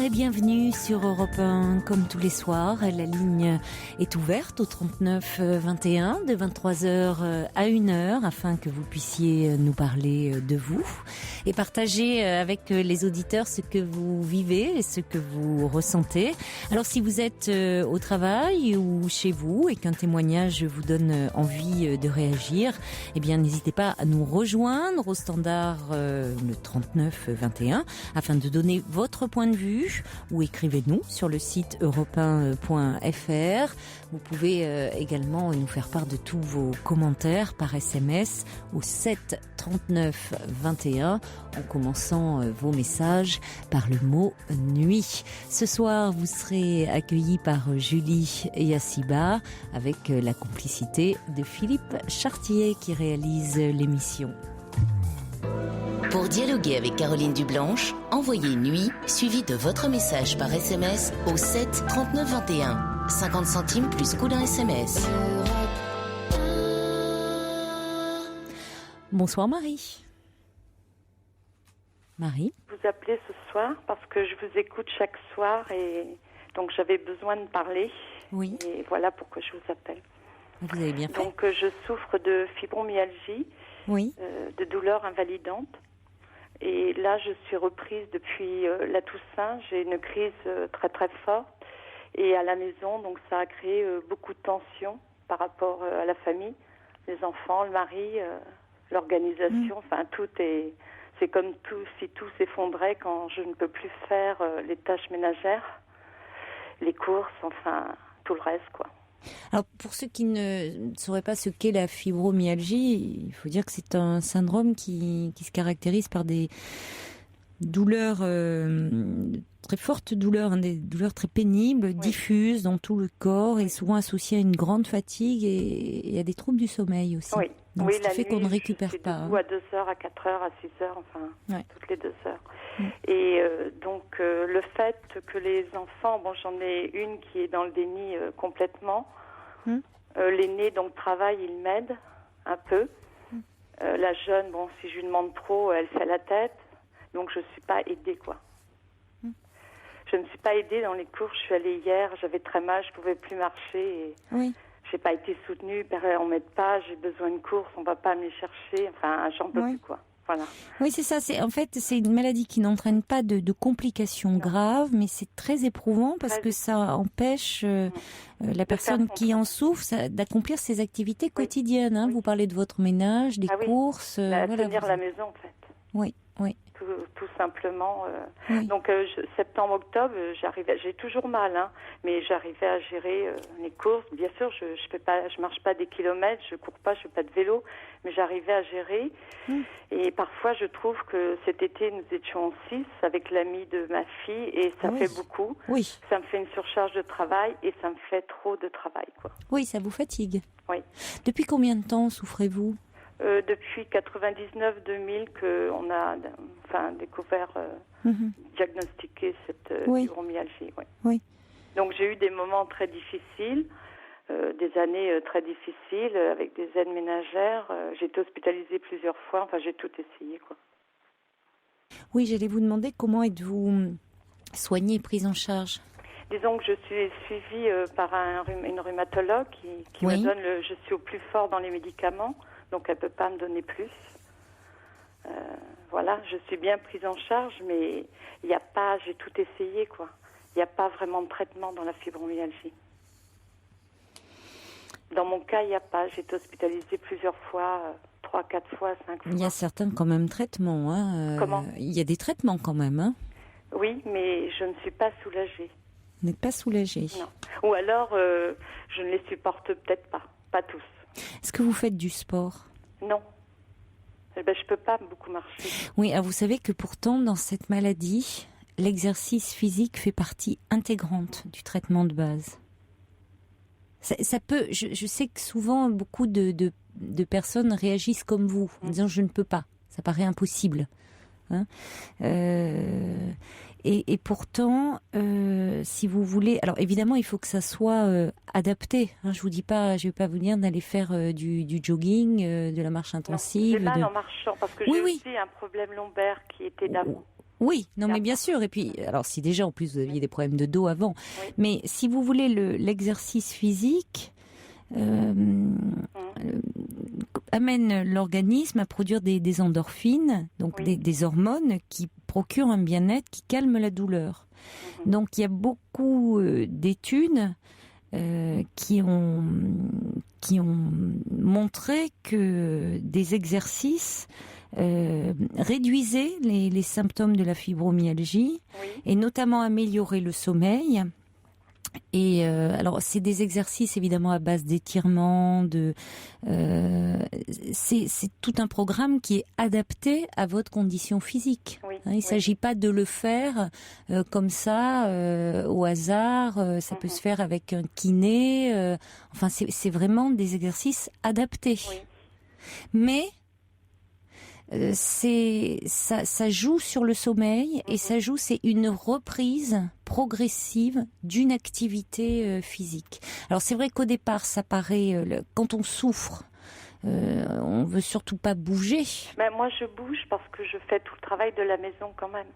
et bienvenue sur Europe 1. Comme tous les soirs, la ligne est ouverte au 39 21 de 23h à 1h afin que vous puissiez nous parler de vous et partager avec les auditeurs ce que vous vivez et ce que vous ressentez. Alors si vous êtes au travail ou chez vous et qu'un témoignage vous donne envie de réagir, eh bien n'hésitez pas à nous rejoindre au standard le 39 21 afin de donner votre point de vue ou écrivez-nous sur le site europe1.fr. Vous pouvez également nous faire part de tous vos commentaires par SMS au 7 39 21 en commençant vos messages par le mot nuit. Ce soir, vous serez accueillis par Julie Yassiba avec la complicité de Philippe Chartier qui réalise l'émission. Pour dialoguer avec Caroline Dublanche, envoyez nuit suivi de votre message par SMS au 7 39 21. 50 centimes plus coût d'un SMS. Bonsoir Marie. Marie. Vous appelez ce soir parce que je vous écoute chaque soir et donc j'avais besoin de parler. Oui. Et voilà pourquoi je vous appelle. Vous avez bien fait. Donc je souffre de fibromyalgie, oui. De douleurs invalidantes. Et là, je suis reprise depuis la Toussaint. J'ai une crise très très forte. Et à la maison, donc ça a créé beaucoup de tensions par rapport à la famille, les enfants, le mari, l'organisation. Enfin, tout est... C'est comme tout, si tout s'effondrait quand je ne peux plus faire les tâches ménagères, les courses, enfin, tout le reste, quoi. Alors, pour ceux qui ne sauraient pas ce qu'est la fibromyalgie, il faut dire que c'est un syndrome qui se caractérise par des douleurs, très fortes douleurs, des douleurs très pénibles, oui. Diffuses dans tout le corps et souvent associées à une grande fatigue et à des troubles du sommeil aussi. Oui. Donc, oui, ce qui fait qu'on ne récupère pas. Hein. À 2h, à 4h, à 6h, enfin, toutes les 2 heures. Mm. Et donc, le fait que les enfants, bon, j'en ai une qui est dans le déni complètement. Mm. L'aîné, donc, travaille, il m'aide un peu. Mm. La jeune, bon, si je lui demande trop, elle fait la tête. Donc, je ne suis pas aidée, quoi. Mm. Je ne suis pas aidée dans les cours. Je suis allée hier, j'avais très mal, je ne pouvais plus marcher. Et... Oui. J'ai pas été soutenue, on m'aide pas, j'ai besoin de courses, on va pas me les chercher, enfin, j'en peux plus, quoi. Voilà. Oui, c'est ça. C'est une maladie qui n'entraîne pas de complications graves, mais c'est très éprouvant parce que ça empêche la personne qui en souffre d'accomplir ses activités quotidiennes. Hein. Oui. Vous parlez de votre ménage, des courses. Tenir la maison, en fait. Oui, oui. Tout simplement. Oui. Donc, septembre-octobre, j'ai toujours mal, hein, mais j'arrivais à gérer les courses. Bien sûr, je marche pas des kilomètres, je cours pas, je fais pas de vélo, mais j'arrivais à gérer. Et parfois, je trouve que cet été, nous étions en 6 avec l'ami de ma fille et ça fait beaucoup. Oui. Ça me fait une surcharge de travail et ça me fait trop de travail, quoi. Oui, ça vous fatigue. Oui. Depuis combien de temps souffrez-vous ? Depuis 99-2000 qu'on a découvert, diagnostiqué cette fibromyalgie. Oui. Oui. Donc j'ai eu des moments très difficiles, des années très difficiles avec des aides ménagères. J'ai été hospitalisée plusieurs fois, enfin j'ai tout essayé, quoi. Oui, j'allais vous demander comment êtes-vous soignée, prise en charge ? Disons que je suis suivie par une rhumatologue qui me donne je suis au plus fort dans les médicaments. Donc, elle ne peut pas me donner plus. Voilà, je suis bien prise en charge, mais il n'y a pas, j'ai tout essayé, quoi. Il n'y a pas vraiment de traitement dans la fibromyalgie. Dans mon cas, il n'y a pas. J'ai été hospitalisée plusieurs fois, 3, 4 fois, 5 fois. Il y a certains quand même traitements. Hein. Comment ? Il y a des traitements quand même. Hein. Oui, mais je ne suis pas soulagée. Vous n'êtes pas soulagée ? Non. Ou alors, je ne les supporte peut-être pas. Pas tous. Est-ce que vous faites du sport ? Non. Je ne peux pas beaucoup marcher. Oui, vous savez que pourtant, dans cette maladie, l'exercice physique fait partie intégrante du traitement de base. Ça peut... Je sais que souvent, beaucoup de personnes réagissent comme vous, en disant « je ne peux pas ». Ça paraît impossible. Hein et pourtant, si vous voulez, alors évidemment, il faut que ça soit adapté. Hein, je vais pas vous dire d'aller faire du jogging, de la marche intensive. J'ai mal en marchant parce que j'ai aussi un problème lombaire qui était d'avant. Oui, non mais bien sûr. Et puis, alors si déjà en plus vous aviez des problèmes de dos avant, Oui. mais si vous voulez l'exercice physique amène l'organisme à produire des endorphines, donc Oui. des hormones qui procurent un bien-être, qui calment la douleur. Donc il y a beaucoup d'études qui ont montré que des exercices réduisaient les symptômes de la fibromyalgie Oui. et notamment améliorer le sommeil. Et alors c'est des exercices évidemment à base d'étirements, c'est tout un programme qui est adapté à votre condition physique. Oui, Il ne s'agit pas de le faire comme ça au hasard. Ça peut se faire avec un kiné. Enfin c'est vraiment des exercices adaptés. Oui. Mais ça joue sur le sommeil et c'est une reprise progressive d'une activité physique. Alors c'est vrai qu'au départ ça paraît quand on souffre on veut surtout pas bouger. Ben, moi je bouge parce que je fais tout le travail de la maison quand même.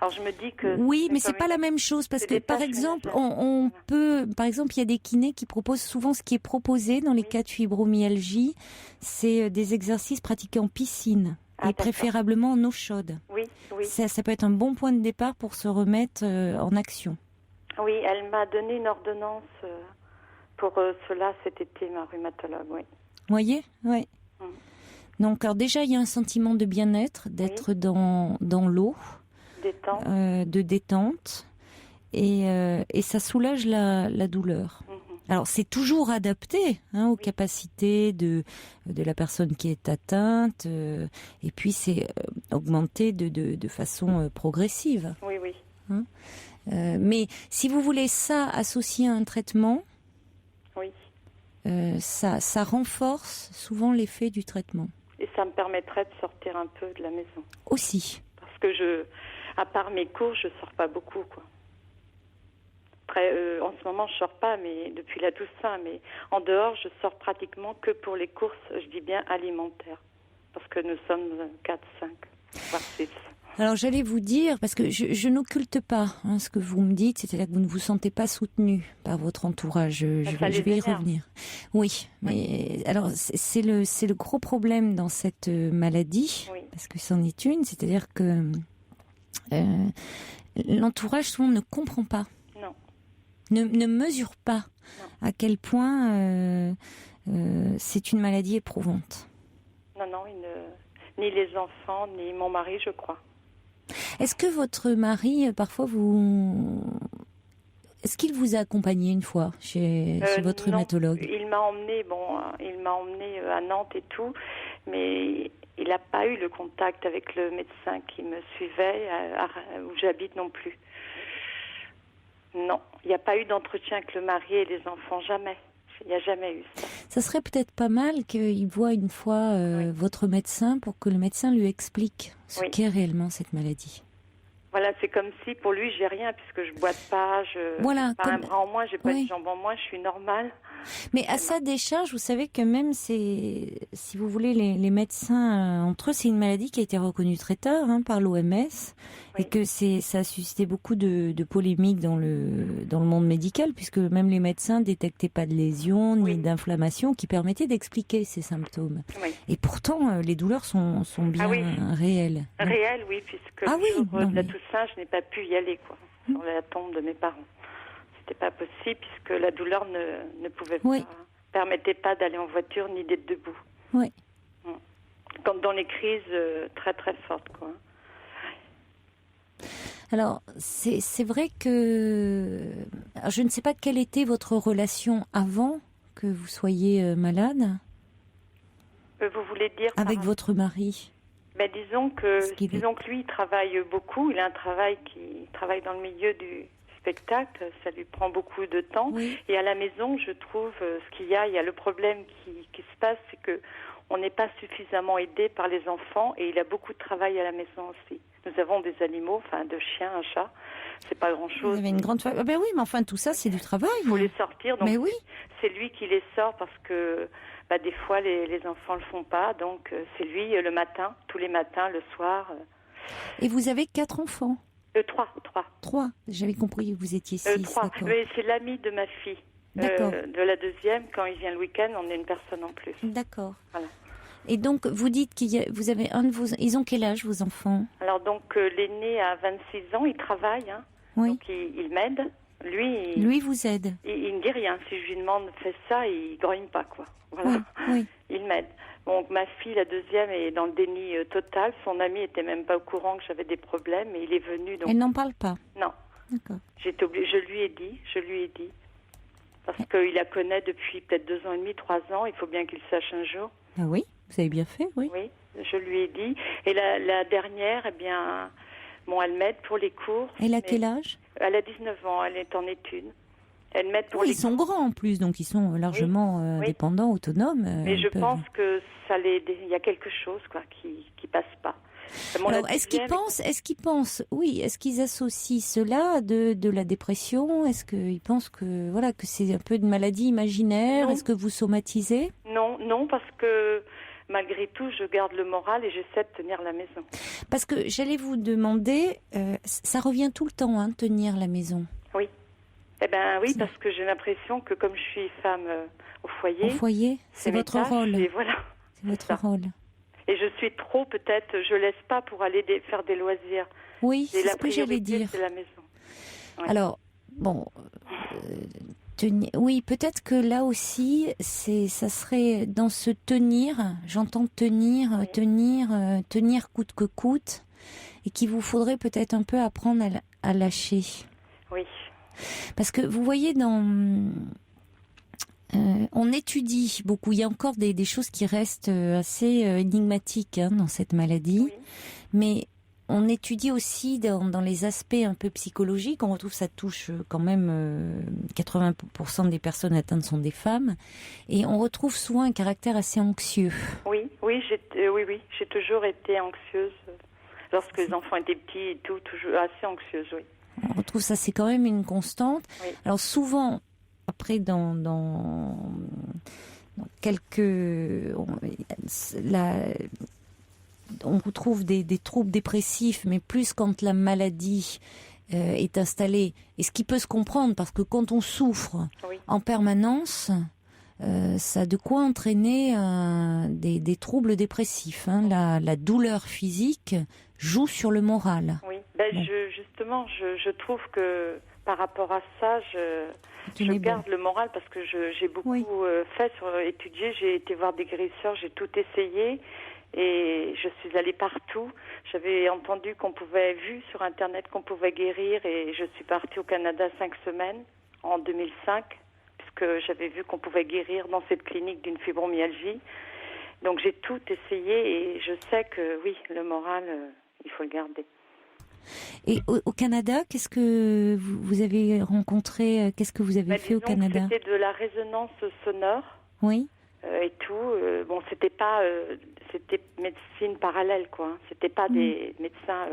Alors je me dis que oui, mais c'est pas la même chose parce que par exemple, on peut, par exemple, il y a des kinés qui proposent souvent ce qui est proposé dans les cas de fibromyalgie, c'est des exercices pratiqués en piscine et préférablement en eau chaude. Oui, oui. Ça peut être un bon point de départ pour se remettre en action. Oui, elle m'a donné une ordonnance pour cela cet été, ma rhumatologue, oui. Vous voyez, oui. Donc, alors déjà, il y a un sentiment de bien-être, d'être dans l'eau. Détente. De détente et ça soulage la douleur. Alors c'est toujours adapté aux capacités de la personne qui est atteinte et puis c'est augmenté de façon progressive. Oui, oui. Mais si vous voulez ça associé à un traitement, oui. Ça renforce souvent l'effet du traitement. Et ça me permettrait de sortir un peu de la maison. Aussi. Parce que à part mes cours, je sors pas beaucoup, quoi. En ce moment, je sors pas, mais depuis la Toussaint, mais en dehors, je sors pratiquement que pour les courses, je dis bien alimentaires, parce que nous sommes 4, 5, voire 6. Alors j'allais vous dire, parce que je n'occulte pas ce que vous me dites, c'est-à-dire que vous ne vous sentez pas soutenu par votre entourage. Je vais y revenir. Oui, mais alors c'est le gros problème dans cette maladie, parce que c'en est une, c'est-à-dire que l'entourage souvent ne comprend pas, ne mesure pas à quel point c'est une maladie éprouvante. Non, ni les enfants, ni mon mari, je crois. Est-ce que votre mari, parfois, est-ce qu'il vous a accompagné une fois chez votre rhumatologue ? Il m'a emmené à Nantes et tout, mais il n'a pas eu le contact avec le médecin qui me suivait, où j'habite non plus. Non, il n'y a pas eu d'entretien avec le mari et les enfants, jamais. Il n'y a jamais eu ça. Ça serait peut-être pas mal qu'il voie une fois votre médecin pour que le médecin lui explique ce qu'est réellement cette maladie. Voilà, c'est comme si pour lui j'ai rien puisque je boite pas, voilà, pas un bras en moins, j'ai pas une jambe en moins, je suis normale. Mais à sa décharge, vous savez que même si vous voulez, les médecins entre eux, c'est une maladie qui a été reconnue très tard par l'OMS et que ça a suscité beaucoup de polémiques dans le monde médical puisque même les médecins détectaient pas de lésions ni d'inflammation qui permettaient d'expliquer ces symptômes. Et pourtant, les douleurs sont bien réelles. Réelles, oui, puisque le jour de la Toussaint, je n'ai pas pu y aller, quoi, sur la tombe de mes parents. C'était pas possible puisque la douleur ne pouvait pas, permettait pas d'aller en voiture ni d'être debout. Oui. Comme dans les crises très très fortes, quoi. Alors, c'est vrai que je ne sais pas quelle était votre relation avant que vous soyez malade. Vous voulez dire avec votre mari? Disons que lui, il travaille beaucoup. Il a un travail qui travaille dans le milieu du spectacle. Ça lui prend beaucoup de temps. Et à la maison, je trouve il y a le problème qui se passe, c'est que on n'est pas suffisamment aidé par les enfants et il a beaucoup de travail à la maison aussi. Nous avons des animaux, de chiens, un chat. C'est pas grand-chose. Vous avez une grande famille. Ben oui, mais enfin tout ça, c'est du travail. Il faut les sortir. Donc mais c'est lui qui les sort parce que des fois les enfants le font pas. Donc c'est lui le matin, tous les matins, le soir. Et vous avez 4 enfants? 3. 3. J'avais compris que vous étiez 6. 3. D'accord. Mais c'est l'ami de ma fille. D'accord. De la deuxième, quand il vient le week-end, on est une personne en plus. D'accord. Voilà. Et donc, vous dites vous avez un de vos... Ils ont quel âge, vos enfants? Alors donc, l'aîné a 26 ans, il travaille, hein. Oui. Donc il m'aide. Lui vous aide. Il me dit rien. Si je lui demande fais ça, il grogne pas, quoi. Voilà. Oui. Il m'aide. Donc ma fille, la deuxième, est dans le déni total. Son ami était même pas au courant que j'avais des problèmes, et il est venu. Donc... Elle n'en parle pas? Non. D'accord. J'étais obligée. Je lui ai dit. Parce qu'il la connaît depuis peut-être 2 ans et demi, 3 ans. Il faut bien qu'il sache un jour. Ah oui, vous avez bien fait, oui. Oui, je lui ai dit. Et la dernière, eh bien, bon, elle m'aide pour les cours. Elle a quel âge? Elle a 19 ans, elle est en études. Elle m'aide pour les ils sont grands en plus, donc ils sont largement dépendants, autonomes. Mais je pense que ça il y a quelque chose, quoi, qui passe pas. Alors, est-ce qu'ils associent cela de la dépression? Est-ce qu'ils pensent que c'est un peu de maladie imaginaire? Non. Est-ce que vous somatisez? Non, parce que malgré tout, je garde le moral et j'essaie de tenir la maison. Parce que j'allais vous demander, ça revient tout le temps, hein, tenir la maison. Oui. Eh ben oui, parce que j'ai l'impression que comme je suis femme au foyer, c'est votre rôle. Et voilà. C'est votre rôle. Et je suis trop, peut-être, je laisse pas pour aller faire des loisirs. Oui, c'est ce que j'allais dire. C'est la maison. Ouais. Alors, bon, oui, peut-être que là aussi, ça serait dans ce tenir, j'entends tenir coûte que coûte, et qu'il vous faudrait peut-être un peu apprendre à lâcher. Oui. Parce que vous voyez, on étudie beaucoup. Il y a encore des choses qui restent assez énigmatiques dans cette maladie. Oui. Mais on étudie aussi dans les aspects un peu psychologiques. On retrouve ça touche quand même 80% des personnes atteintes sont des femmes. Et on retrouve souvent un caractère assez anxieux. Oui, j'ai toujours été anxieuse. Lorsque les enfants étaient petits et tout, toujours assez anxieuse, oui. On retrouve ça, c'est quand même une constante. Oui. Alors souvent, après dans quelques... On retrouve des troubles dépressifs, mais plus quand la maladie est installée. Et ce qui peut se comprendre, parce que quand on souffre en permanence, ça a de quoi entraîner des troubles dépressifs. Hein. La douleur physique joue sur le moral. Oui, je trouve que par rapport à ça, je garde le moral parce que j'ai beaucoup fait étudier. J'ai été voir des guérisseurs, j'ai tout essayé. Et je suis allée partout. J'avais entendu vu sur Internet qu'on pouvait guérir et je suis partie au Canada 5 semaines en 2005 puisque j'avais vu qu'on pouvait guérir dans cette clinique d'une fibromyalgie. Donc j'ai tout essayé et je sais que oui, le moral, il faut le garder. Et au Canada, qu'est-ce que vous avez rencontré? Qu'est-ce que vous avez fait au Canada? C'était de la résonance sonore. Oui. Et tout. Bon, c'était pas... c'était médecine parallèle, quoi. C'était pas des médecins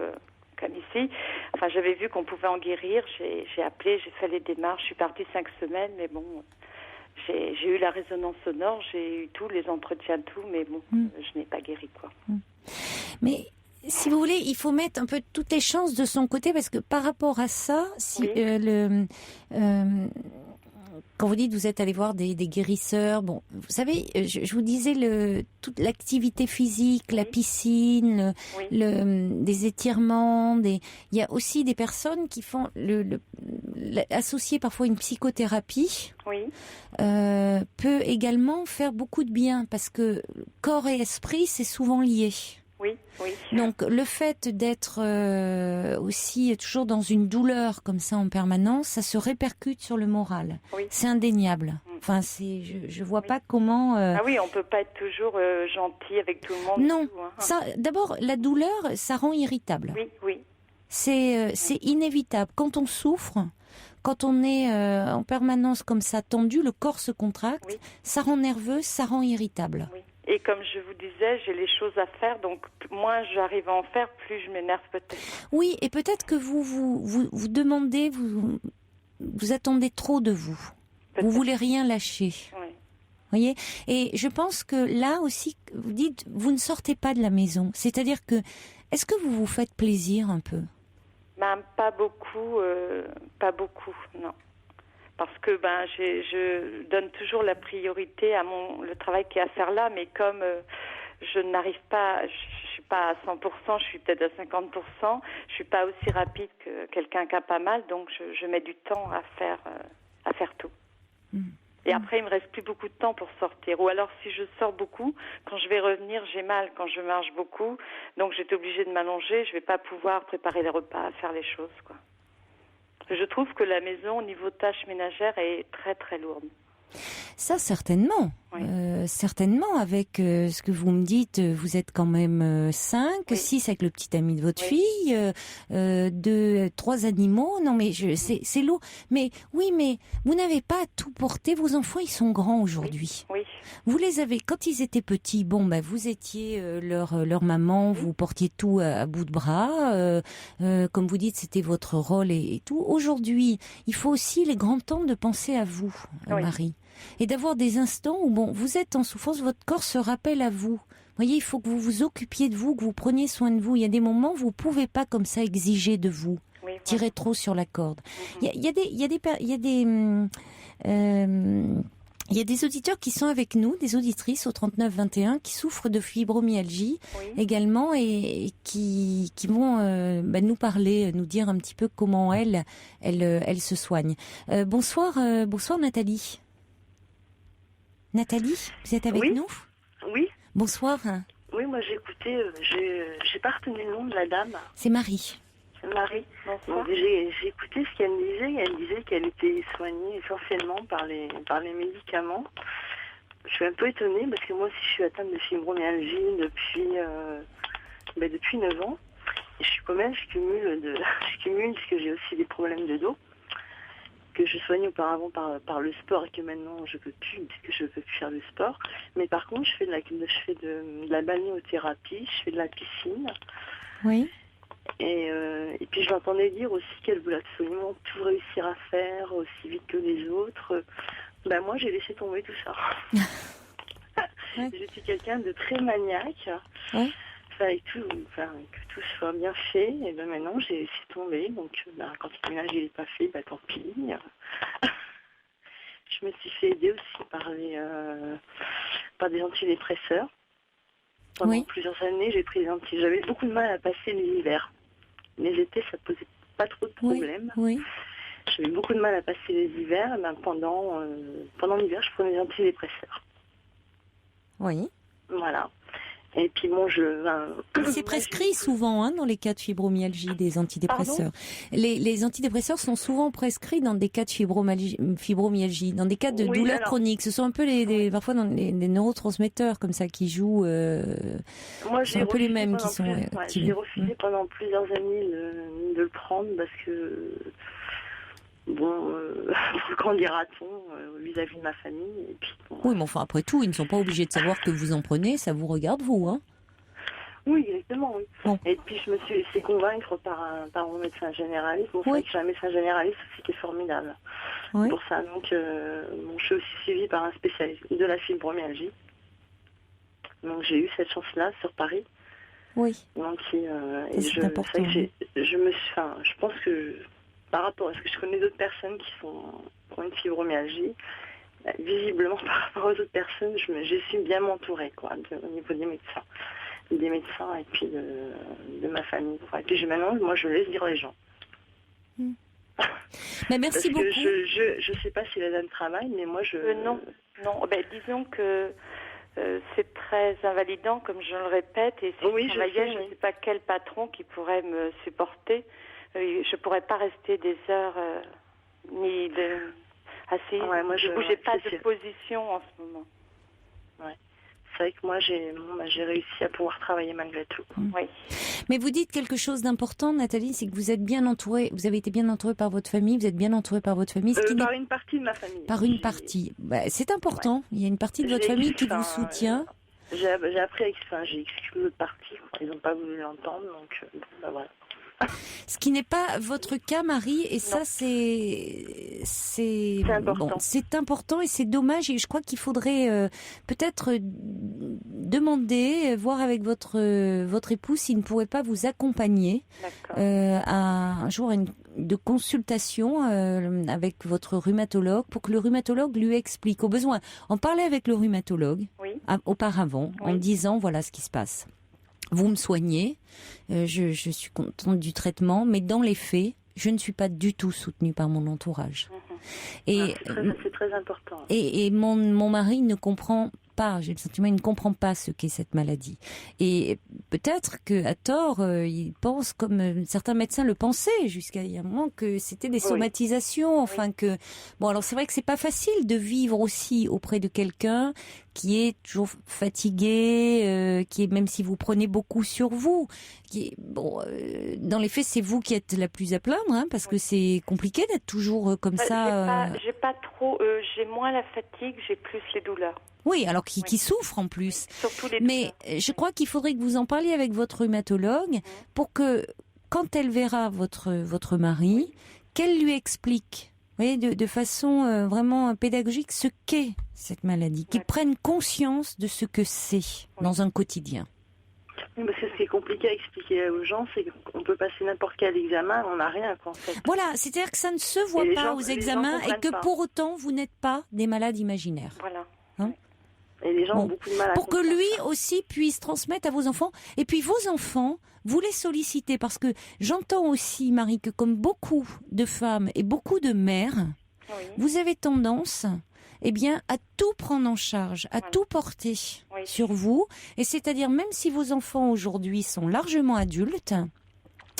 comme ici. Enfin, j'avais vu qu'on pouvait en guérir. J'ai appelé, j'ai fait les démarches. Je suis partie 5 semaines, mais bon, j'ai eu la résonance sonore, j'ai eu tous les entretiens, tout, mais bon, je n'ai pas guéri, quoi. Mais si vous voulez, il faut mettre un peu toutes les chances de son côté, parce que par rapport à ça, si quand vous dites vous êtes allé voir des guérisseurs, bon, vous savez, je vous disais toute l'activité physique, la piscine, des étirements, il y a aussi des personnes qui font associer parfois une psychothérapie. Peut également faire beaucoup de bien parce que corps et esprit c'est souvent lié. Oui. Donc le fait d'être aussi toujours dans une douleur comme ça en permanence, ça se répercute sur le moral. Oui. C'est indéniable. Enfin, je vois pas comment. Ah oui, on peut pas être toujours gentil avec tout le monde. Non. Tout, hein. Ça, d'abord, la douleur, ça rend irritable. Oui. C'est inévitable. Quand on souffre, quand on est en permanence comme ça tendu, le corps se contracte. Ça rend nerveux, ça rend irritable. Oui. Et comme je vous disais, j'ai les choses à faire, donc moins j'arrive à en faire, plus je m'énerve peut-être. Oui, et peut-être que vous demandez, vous attendez trop de vous. Peut-être. Vous voulez rien lâcher. Oui. Voyez ? Et je pense que là aussi, vous dites, vous ne sortez pas de la maison. C'est-à-dire que Est-ce que vous vous faites plaisir un peu? Pas beaucoup, non. Parce que je donne toujours la priorité à le travail qui est à faire là, mais comme je n'arrive pas, je suis pas à 100%, je suis peut-être à 50%, je suis pas aussi rapide que quelqu'un qui a pas mal, donc je mets du temps à faire tout. Et après, il me reste plus beaucoup de temps pour sortir. Ou alors, si je sors beaucoup, quand je vais revenir, j'ai mal quand je marche beaucoup. Donc, j'étais obligée de m'allonger. Je vais pas pouvoir préparer les repas, faire les choses, quoi. Je trouve que la maison, au niveau tâches ménagères, est très, très lourde. Ça, certainement. Oui. Certainement, avec ce que vous me dites, vous êtes quand même 5, Oui. 6 avec le petit ami de votre Oui. fille, 3 animaux. Non, mais c'est lourd. Mais oui, mais vous n'avez pas à tout porter. Vos enfants, ils sont grands aujourd'hui. Oui. Vous les avez, quand ils étaient petits, vous étiez leur maman, vous portiez tout à bout de bras. Comme vous dites, c'était votre rôle et tout. Aujourd'hui, il faut aussi les grands temps de penser à vous, Oui. Marie. Et d'avoir des instants où, vous êtes en souffrance, votre corps se rappelle à vous. Vous voyez, il faut que vous vous occupiez de vous, que vous preniez soin de vous. Il y a des moments où vous pouvez pas comme ça exiger de vous, tirer trop sur la corde. Il y a des auditeurs qui sont avec nous, des auditrices au 39 21, qui souffrent de fibromyalgie également et qui vont nous parler, nous dire un petit peu comment elles se soignent. Bonsoir Nathalie. Nathalie, vous êtes avec nous? Oui. Bonsoir. Oui, moi j'ai écouté, j'ai pas retenu le nom de la dame. C'est Marie. C'est Marie. Bonsoir. Donc, j'ai écouté ce qu'elle me disait. Elle disait qu'elle était soignée essentiellement par les médicaments. Je suis un peu étonnée parce que moi aussi je suis atteinte de fibromyalgie depuis 9 ans. Et je suis quand même, je cumule parce que j'ai aussi des problèmes de dos que je soignais auparavant par le sport et que maintenant je peux plus parce que je peux plus faire de sport. Mais par contre, je fais de la balnéothérapie, je fais de la piscine. Oui. Et puis je l'entendais dire aussi qu'elle voulait absolument tout réussir à faire aussi vite que les autres. Moi, j'ai laissé tomber tout ça. Ouais. J'étais quelqu'un de très maniaque. Ouais. Que tout soit bien fait. Et maintenant, j'ai laissé tomber. Donc, quand le ménage n'est pas fait, tant pis. Je me suis fait aider aussi par des antidépresseurs. Pendant plusieurs années, j'ai pris j'avais beaucoup de mal à passer les hivers. Les étés, ça posait pas trop de problèmes. Oui. J'avais beaucoup de mal à passer les hivers. Et pendant l'hiver, je prenais des antidépresseurs. Oui. Voilà. Et puis c'est prescrit souvent dans les cas de fibromyalgie des antidépresseurs. Les antidépresseurs sont souvent prescrits dans des cas de fibromyalgie, dans des cas de douleurs chroniques. Ce sont un peu parfois dans les neurotransmetteurs comme ça qui jouent. Moi, c'est un peu les mêmes qui sont. J'ai refusé pendant plusieurs années de le prendre parce que qu'en dira-t-on vis-à-vis de ma famille et puis, Oui, mais enfin, après tout, ils ne sont pas obligés de savoir que vous en prenez, ça vous regarde, vous, hein? Oui, exactement, oui. Bon. Et puis, je me suis laissée convaincre par mon médecin généraliste. C'est vrai que j'ai un médecin généraliste aussi qui est formidable. Oui. Pour ça, donc, je suis aussi suivie par un spécialiste de la fibromyalgie. Donc, j'ai eu cette chance-là sur Paris. Oui. Donc, c'est important. Je pense que par rapport à ce que je connais d'autres personnes qui ont une fibromyalgie, visiblement par rapport aux autres personnes, je suis bien m'entourer au niveau des médecins et puis de ma famille. Et puis maintenant, moi, je laisse dire les gens. Mais merci beaucoup. Je sais pas si la dame travaille, mais moi je non. Disons que c'est très invalidant, comme je le répète, et si je travaillais, je ne sais pas quel patron qui pourrait me supporter. Je pourrais pas rester des heures assise. Ouais, moi, je bougeais pas de position en ce moment. Ouais. C'est vrai que moi, j'ai réussi à pouvoir travailler malgré tout. Oui. Mais vous dites quelque chose d'important, Nathalie, c'est que vous êtes bien entourée, vous avez été bien entourée par votre famille, vous êtes bien entourée par votre famille. Par une partie de ma famille. Par une partie. C'est important. Ouais. Il y a une partie de votre famille qui vous soutient. J'ai appris, j'ai exclu l'autre partie. Ils n'ont pas voulu l'entendre, donc voilà. Ce qui n'est pas votre cas, Marie, et ça c'est important. Bon, c'est important et c'est dommage. Et je crois qu'il faudrait peut-être demander, voir avec votre époux s'il ne pourrait pas vous accompagner à un jour de consultation avec votre rhumatologue pour que le rhumatologue lui explique. Au besoin, en parler avec le rhumatologue auparavant, en disant voilà ce qui se passe. Vous me soignez, je suis contente du traitement, mais dans les faits, je ne suis pas du tout soutenue par mon entourage. Et c'est très important. Et mon mari ne comprend pas, j'ai le sentiment, il ne comprend pas ce qu'est cette maladie. Et peut-être qu'à tort, il pense, comme certains médecins le pensaient jusqu'à il y a un moment, que c'était des somatisations. Enfin que bon, alors c'est vrai que c'est pas facile de vivre aussi auprès de quelqu'un qui est toujours fatigué, qui est, même si vous prenez beaucoup sur vous, qui est, bon, dans les faits, c'est vous qui êtes la plus à plaindre, parce que c'est compliqué d'être toujours comme ça. J'ai pas trop, j'ai moins la fatigue, j'ai plus les douleurs. Oui, alors qui souffre en plus. Surtout les Mais je crois qu'il faudrait que vous en parliez avec votre rhumatologue pour que, quand elle verra votre mari, qu'elle lui explique, vous voyez, de façon vraiment pédagogique, ce qu'est cette maladie, qu'il prenne conscience de ce que c'est dans un quotidien. Parce que ce qui est compliqué à expliquer aux gens, c'est qu'on peut passer n'importe quel examen, on n'a rien, en fait. Voilà, c'est-à-dire que ça ne se voit pas aux examens et que pour autant, vous n'êtes pas des malades imaginaires. Voilà. Et les gens ont beaucoup de mal à pour que comprendre lui ça. aussi puisse transmettre à vos enfants. Et puis vos enfants, vous les sollicitez, parce que j'entends aussi, Marie, que comme beaucoup de femmes et beaucoup de mères, vous avez tendance à tout prendre en charge, à tout porter sur vous. Et c'est-à-dire, même si vos enfants aujourd'hui sont largement adultes,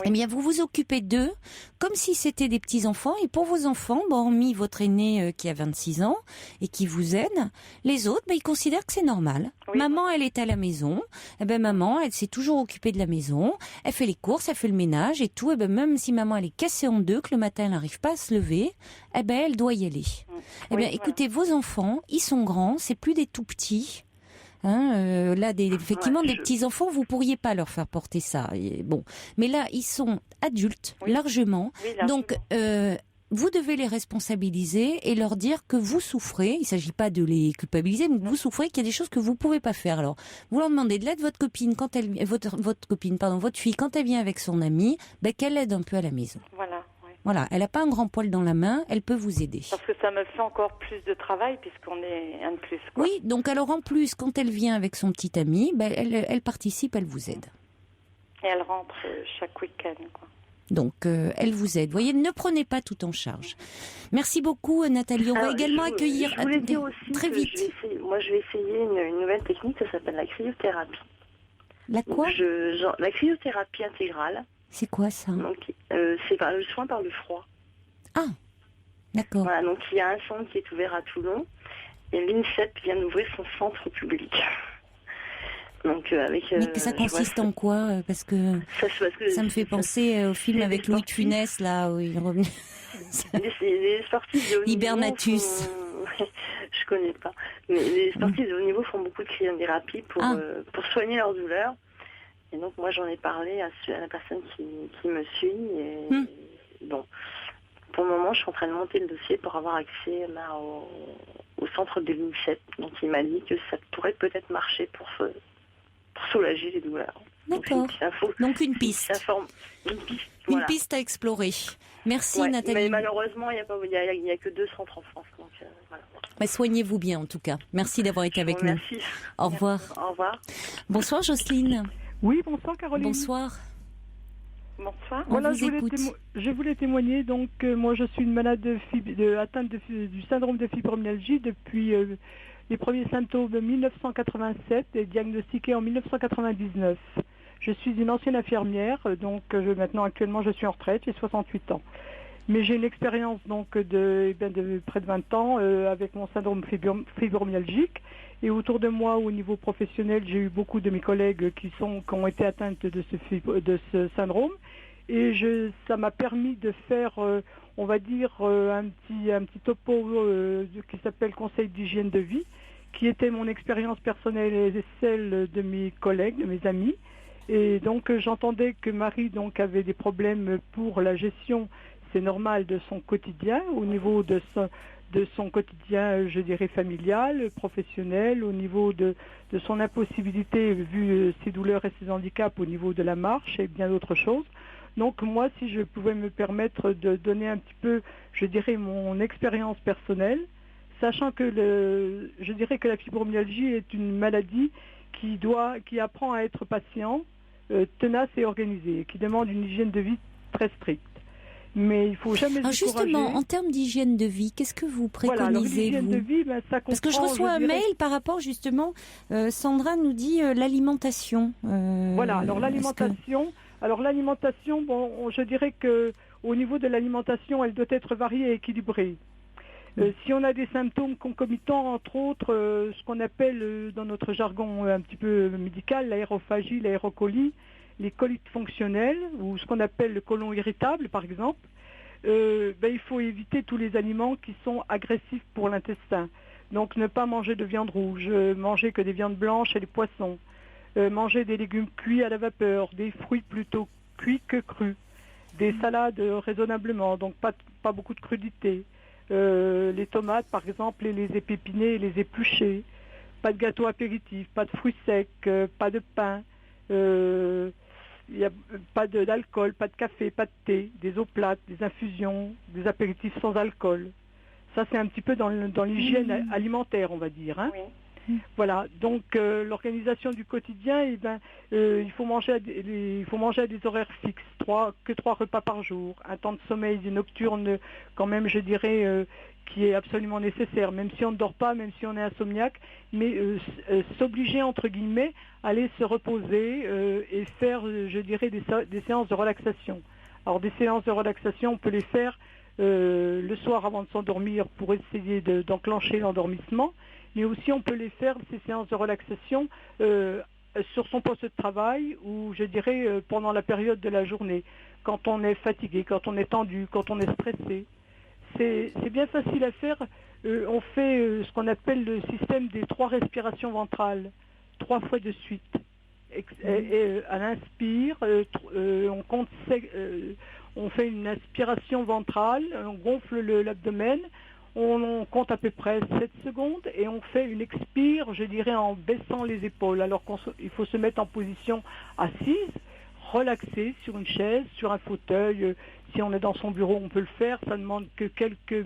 vous vous occupez d'eux comme si c'était des petits-enfants. Et pour vos enfants, hormis votre aîné qui a 26 ans et qui vous aide, les autres, ils considèrent que c'est normal. Maman, elle est à la maison. Maman, elle s'est toujours occupée de la maison. Elle fait les courses, elle fait le ménage et tout. Même si maman, elle est cassée en deux, que le matin, elle n'arrive pas à se lever, elle doit y aller. Écoutez, vos enfants, ils sont grands, c'est plus des tout petits. Là, effectivement, des petits-enfants, vous pourriez pas leur faire porter ça. Mais là, ils sont adultes, largement. Donc, vous devez les responsabiliser et leur dire que vous souffrez. Il ne s'agit pas de les culpabiliser, mais que vous souffrez, qu'il y a des choses que vous pouvez pas faire. Alors, vous leur demandez de l'aide. Votre copine, votre fille, quand elle vient avec son amie, qu'elle aide un peu à la maison. Voilà, elle n'a pas un grand poil dans la main, elle peut vous aider. Parce que ça me fait encore plus de travail puisqu'on est un de plus. Oui, donc alors en plus, quand elle vient avec son petit ami, elle participe, elle vous aide. Et elle rentre chaque week-end, Donc, elle vous aide. Vous voyez, ne prenez pas tout en charge. Merci beaucoup, Nathalie. On va également accueillir... Je voulais dire aussi très vite. Je vais essayer une nouvelle technique, ça s'appelle la cryothérapie. La quoi ? La cryothérapie intégrale. C'est quoi ça ? Donc, c'est le soin par le froid. Ah, d'accord. Voilà, donc il y a un centre qui est ouvert à Toulon et l'INSEP vient d'ouvrir son centre public. Donc, mais ça consiste en quoi ? Parce que ça me fait penser au film avec Louis de Funès, là, où il revenait. Les sportifs de haut niveau Hibernatus. Je connais pas. Mais les sportifs de haut niveau font beaucoup de cryothérapie pour soigner leur douleur. Et donc, moi, j'en ai parlé à la personne qui me suit. Et bon, pour le moment, je suis en train de monter le dossier pour avoir accès au centre de l'INSEP. Donc, il m'a dit que ça pourrait peut-être marcher pour soulager les douleurs. D'accord. Donc, une piste. Une piste à explorer. Merci, Nathalie. Mais malheureusement, il n'y a que 2 centres en France. Donc, voilà. Mais soignez-vous bien, en tout cas. Merci d'avoir été avec nous. Merci. Au revoir. Au revoir. Bonsoir, Jocelyne. Oui, bonsoir Caroline. Bonsoir. Bonsoir. Voilà, vous écoute. Je voulais témoigner. Donc, moi, je suis une malade atteinte du syndrome de fibromyalgie depuis les premiers symptômes de 1987 et diagnostiqués en 1999. Je suis une ancienne infirmière, donc actuellement, je suis en retraite, j'ai 68 ans. Mais j'ai une expérience donc de près de 20 ans avec mon syndrome fibromyalgique. Et autour de moi, au niveau professionnel, j'ai eu beaucoup de mes collègues qui ont été atteintes de ce syndrome. Et ça m'a permis de faire, on va dire, un petit topo qui s'appelle Conseil d'hygiène de vie, qui était mon expérience personnelle et celle de mes collègues, de mes amis. Et donc j'entendais que Marie donc avait des problèmes pour la gestion, c'est normal, de son quotidien, au niveau de son quotidien, je dirais, familial, professionnel, au niveau de son impossibilité, vu ses douleurs et ses handicaps, au niveau de la marche et bien d'autres choses. Donc moi, si je pouvais me permettre de donner un petit peu, je dirais, mon expérience personnelle, sachant que je dirais que la fibromyalgie est une maladie qui apprend à être patient, tenace et organisée, qui demande une hygiène de vie très stricte. Mais il faut jamais se décourager. Justement, en termes d'hygiène de vie, qu'est-ce que vous préconisez, alors, l'hygiène de vie, ça comprend, parce que je reçois un mail par rapport, justement, Sandra nous dit l'alimentation. Voilà, alors l'alimentation, bon, je dirais que au niveau de l'alimentation, elle doit être variée et équilibrée. Si on a des symptômes concomitants, entre autres, ce qu'on appelle dans notre jargon un petit peu médical, l'aérophagie, l'aérocolie, les colites fonctionnelles, ou ce qu'on appelle le côlon irritable, par exemple, il faut éviter tous les aliments qui sont agressifs pour l'intestin. Donc ne pas manger de viande rouge, manger que des viandes blanches et des poissons, manger des légumes cuits à la vapeur, des fruits plutôt cuits que crus, des salades raisonnablement, donc pas beaucoup de crudité. Les tomates, par exemple, et les épépiner et les éplucher. Pas de gâteau apéritif, pas de fruits secs, pas de pain, pas d'alcool, pas de café, pas de thé, des eaux plates, des infusions, des apéritifs sans alcool. Ça, c'est un petit peu dans l'hygiène alimentaire, on va dire. Hein. Oui. Voilà, donc l'organisation du quotidien, il faut manger à des horaires fixes, que 3 repas par jour, un temps de sommeil nocturne quand même, je dirais, qui est absolument nécessaire, même si on ne dort pas, même si on est insomniaque, mais s'obliger, entre guillemets, à aller se reposer et faire, je dirais, des séances de relaxation. Alors des séances de relaxation, on peut les faire le soir avant de s'endormir pour essayer d'enclencher l'endormissement, mais aussi on peut les faire, ces séances de relaxation, sur son poste de travail ou je dirais pendant la période de la journée, quand on est fatigué, quand on est tendu, quand on est stressé. C'est bien facile à faire. On fait ce qu'on appelle le système des 3 respirations ventrales, 3 fois de suite. À l'inspire, on fait une inspiration ventrale, on gonfle l'abdomen, on compte à peu près 7 secondes et on fait une expire, je dirais, en baissant les épaules. Alors qu'il faut se mettre en position assise, relaxée sur une chaise, sur un fauteuil. Si on est dans son bureau, on peut le faire. Ça ne demande que quelques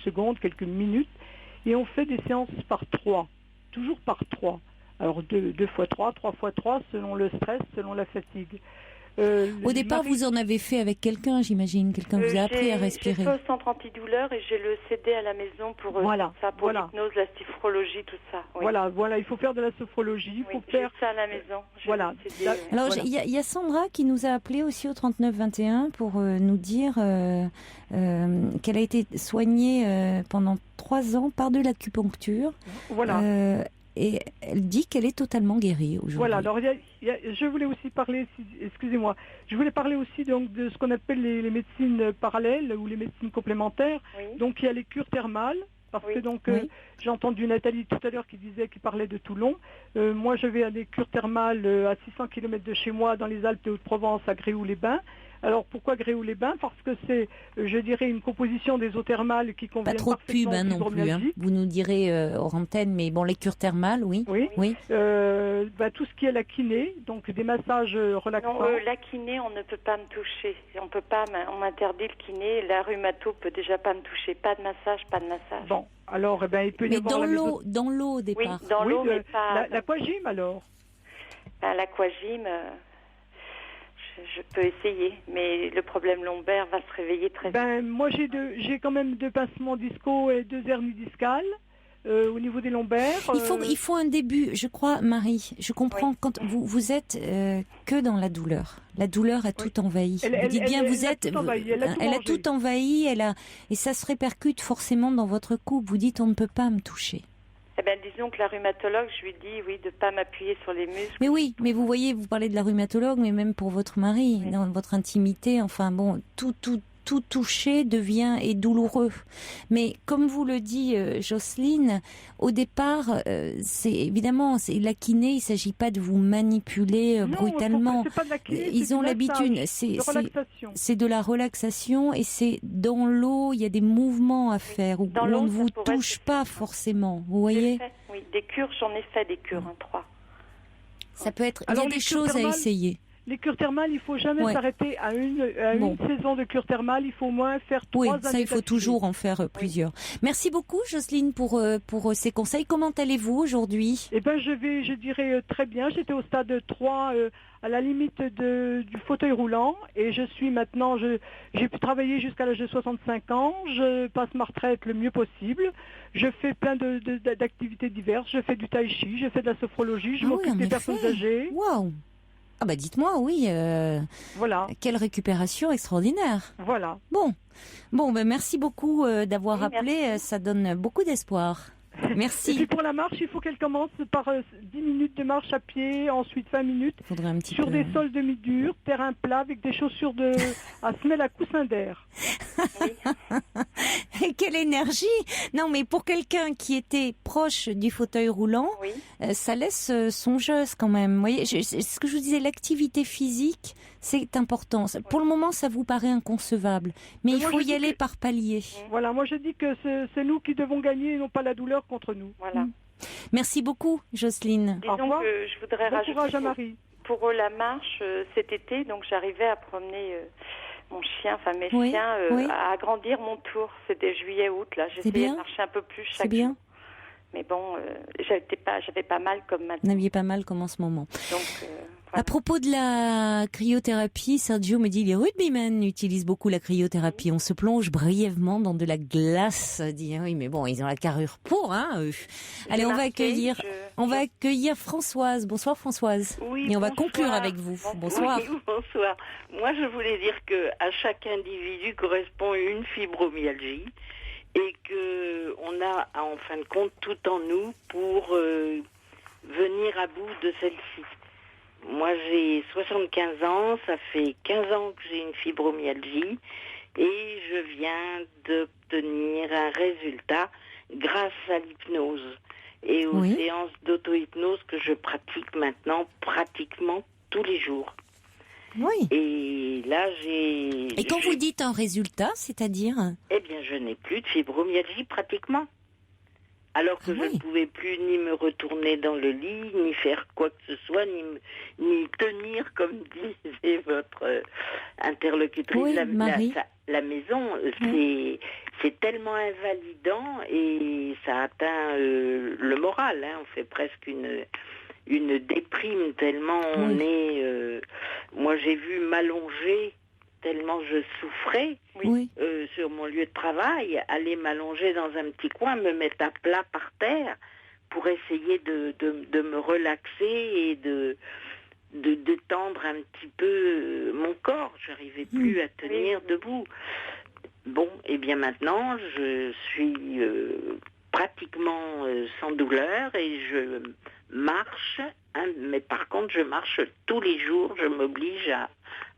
secondes, quelques minutes. Et on fait des séances par 3, toujours par 3. Alors 2 fois 3, 3 fois 3, selon le stress, selon la fatigue. Au départ, vous en avez fait avec quelqu'un, j'imagine. Quelqu'un vous a appris à respirer. J'ai fait au centre antidouleur et j'ai le CD à la maison pour l'hypnose, la sophrologie, tout ça. Oui. Voilà, il faut faire de la sophrologie. J'ai ça à la maison. Voilà. Alors, il y a Sandra qui nous a appelé aussi au 3921 pour nous dire qu'elle a été soignée pendant 3 ans par de l'acupuncture. Voilà. Et elle dit qu'elle est totalement guérie aujourd'hui. Voilà, alors je voulais aussi parler, excusez-moi, je voulais parler aussi donc de ce qu'on appelle les médecines parallèles ou les médecines complémentaires. Oui. Donc il y a les cures thermales, parce que donc j'ai entendu Nathalie tout à l'heure qui parlait de Toulon. Moi je vais à des cures thermales à 600 km de chez moi dans les Alpes de Haute-Provence à Gréoux-les-Bains. Alors pourquoi Gréoux-les-Bains? Parce que c'est, je dirais, une composition des eaux thermales qui conviennent parfaitement. Pas trop de pub non plus, hein. Vous nous direz hors antenne, mais bon, les cures thermales, oui. Tout ce qui est la kiné, donc des massages relaxants. Non, la kiné, on ne peut pas me toucher. On m'interdit le kiné. La rhumato peut déjà pas me toucher. Pas de massage. Bon, alors, il peut y avoir... Mais dans l'eau au départ. Oui, dans l'eau, mais pas... L'aquagym, alors l'aquagym... Je peux essayer, mais le problème lombaire va se réveiller très vite. Moi, j'ai quand même 2 pincements discaux et 2 hernies discales au niveau des lombaires. Il faut un début, je crois, Marie. Je comprends quand vous êtes que dans la douleur. La douleur a tout envahi. Elle a tout envahi, et ça se répercute forcément dans votre couple. Vous dites on ne peut pas me toucher. Disons que la rhumatologue, je lui dis, de ne pas m'appuyer sur les muscles. Mais oui, mais vous voyez, vous parlez de la rhumatologue, mais même pour votre mari, dans votre intimité, enfin bon, tout tout toucher est douloureux. Mais comme vous le dit Jocelyne, au départ, c'est la kiné, il ne s'agit pas de vous manipuler brutalement. C'est pas de la kiné, Ils ont l'habitude, c'est de la relaxation et c'est dans l'eau, il y a des mouvements à faire où on ne vous touche pas forcément, vous voyez? Oui, des cures, j'en ai fait des cures, 3. Ça peut être, il y a des choses à essayer. Les cures thermales, il ne faut jamais s'arrêter à une saison de cure thermale. Il faut au moins faire 3 années. Oui, ça, il faut toujours en faire plusieurs. Merci beaucoup, Jocelyne, pour ces conseils. Comment allez-vous aujourd'hui? Eh ben, je dirais très bien. J'étais au stade 3, à la limite du fauteuil roulant. Et je suis maintenant, j'ai pu travailler jusqu'à l'âge de 65 ans. Je passe ma retraite le mieux possible. Je fais plein d'activités diverses. Je fais du tai chi, je fais de la sophrologie, je m'occupe des personnes âgées. Waouh! Ah bah dites-moi, oui. Voilà. Quelle récupération extraordinaire. Voilà. Bon, ben merci beaucoup d'avoir appelé. Merci. Ça donne beaucoup d'espoir. Merci. Et puis pour la marche, il faut qu'elle commence par 10 minutes de marche à pied, ensuite 20 minutes Faudrait un petit sur peu... des sols demi-durs, terrain plat avec des chaussures à semelle à coussin d'air. Et quelle énergie! Non, mais pour quelqu'un qui était proche du fauteuil roulant, ça laisse songeuse quand même. Vous voyez, ce que je vous disais, l'activité physique, c'est important. Pour le moment, ça vous paraît inconcevable, mais il faut y aller par paliers. Voilà, moi je dis que c'est nous qui devons gagner et non pas la douleur contre nous. Voilà. Merci beaucoup, Jocelyne. Disons que je voudrais rajouter courage à Marie. Pour la marche cet été, donc j'arrivais à promener mon chien, mes chiens, à agrandir mon tour. C'était juillet-août, là. J'essayais de marcher un peu plus chaque jour. Mais bon, j'avais pas mal comme maintenant. Vous n'aviez pas mal comme en ce moment. Donc, À propos de la cryothérapie, Sergio me dit les rugbymen utilisent beaucoup la cryothérapie. On se plonge brièvement dans de la glace. Dit oui, mais bon, ils ont la carrure pour, hein. Allez, on va accueillir Françoise. Bonsoir Françoise. Oui, et on va conclure avec vous. Bonsoir. Oui, bonsoir. Moi, je voulais dire que à chaque individu correspond une fibromyalgie et que on a, en fin de compte, tout en nous pour venir à bout de celle-ci. Moi, j'ai 75 ans, ça fait 15 ans que j'ai une fibromyalgie et je viens d'obtenir un résultat grâce à l'hypnose et aux séances d'auto-hypnose que je pratique maintenant pratiquement tous les jours. Oui. Et là, Et quand vous dites un résultat, c'est-à-dire? Eh bien, je n'ai plus de fibromyalgie pratiquement. Alors que je ne pouvais plus ni me retourner dans le lit, ni faire quoi que ce soit, ni tenir, comme disait votre interlocutrice, la maison. C'est tellement invalidant et ça atteint le moral. Hein. On fait presque une déprime tellement on est... moi, j'ai vu m'allonger tellement je souffrais sur mon lieu de travail, aller m'allonger dans un petit coin, me mettre à plat par terre pour essayer de me relaxer et de détendre un petit peu mon corps. Je n'arrivais plus à tenir debout. Bon, et bien maintenant, je suis pratiquement sans douleur et je marche, hein, mais par contre, je marche tous les jours, je m'oblige à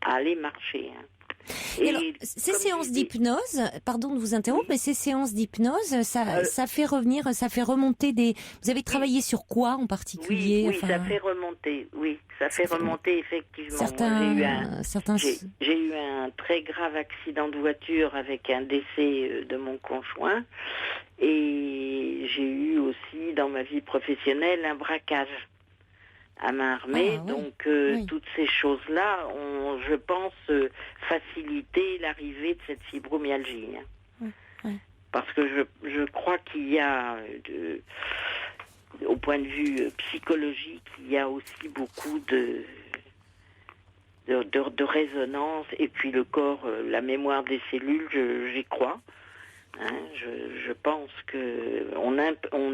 aller marcher. Hein. Et alors, ces séances d'hypnose, pardon de vous interrompre, mais ces séances d'hypnose, ça fait remonter des... Vous avez travaillé sur quoi en particulier? Oui, ça fait remonter, effectivement. J'ai eu un très grave accident de voiture avec un décès de mon conjoint et j'ai eu aussi dans ma vie professionnelle un braquage à main armée, donc toutes ces choses-là ont, je pense, facilité l'arrivée de cette fibromyalgie. Parce que je crois qu'il y a, au point de vue psychologique, il y a aussi beaucoup de résonance, et puis le corps, la mémoire des cellules, j'y crois. Hein, je pense que on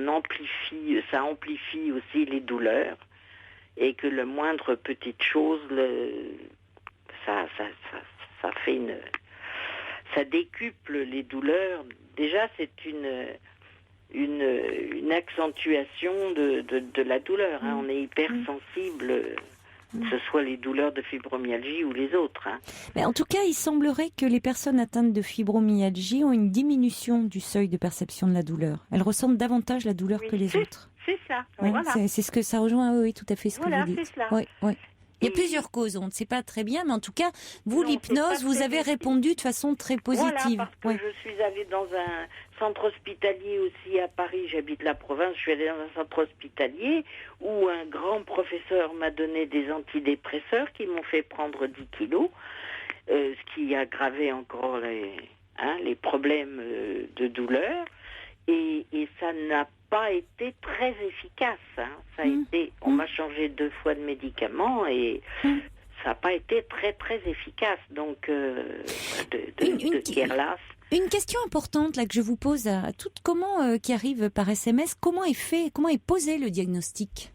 amplifie, ça amplifie aussi les douleurs. Et que le moindre petite chose, ça fait ça décuple les douleurs. Déjà, c'est une accentuation de la douleur. Hein. On est hypersensible que ce soit les douleurs de fibromyalgie ou les autres. Hein. Mais en tout cas, il semblerait que les personnes atteintes de fibromyalgie ont une diminution du seuil de perception de la douleur. Elles ressentent davantage la douleur que les autres. C'est ça, Ouais, voilà. C'est ce que ça rejoint, oui, tout à fait ce que vous dites. c'est cela. Oui, oui. Il y a plusieurs causes, on ne sait pas très bien, mais en tout cas, vous, Non, l'hypnose, vous avez répondu de façon très positive. Voilà, parce que je suis allée dans un centre hospitalier aussi à Paris, j'habite la province, je suis allée dans un centre hospitalier où un grand professeur m'a donné des antidépresseurs qui m'ont fait prendre 10 kilos, ce qui a aggravé encore les problèmes de douleur. Et ça n'a pas été très efficace. Hein. Ça a été, on m'a changé 2 fois de médicaments et ça n'a pas été très très efficace. Donc de Guerlas. Une question importante là que je vous pose à toutes, qui arrive par SMS, comment est posé le diagnostic?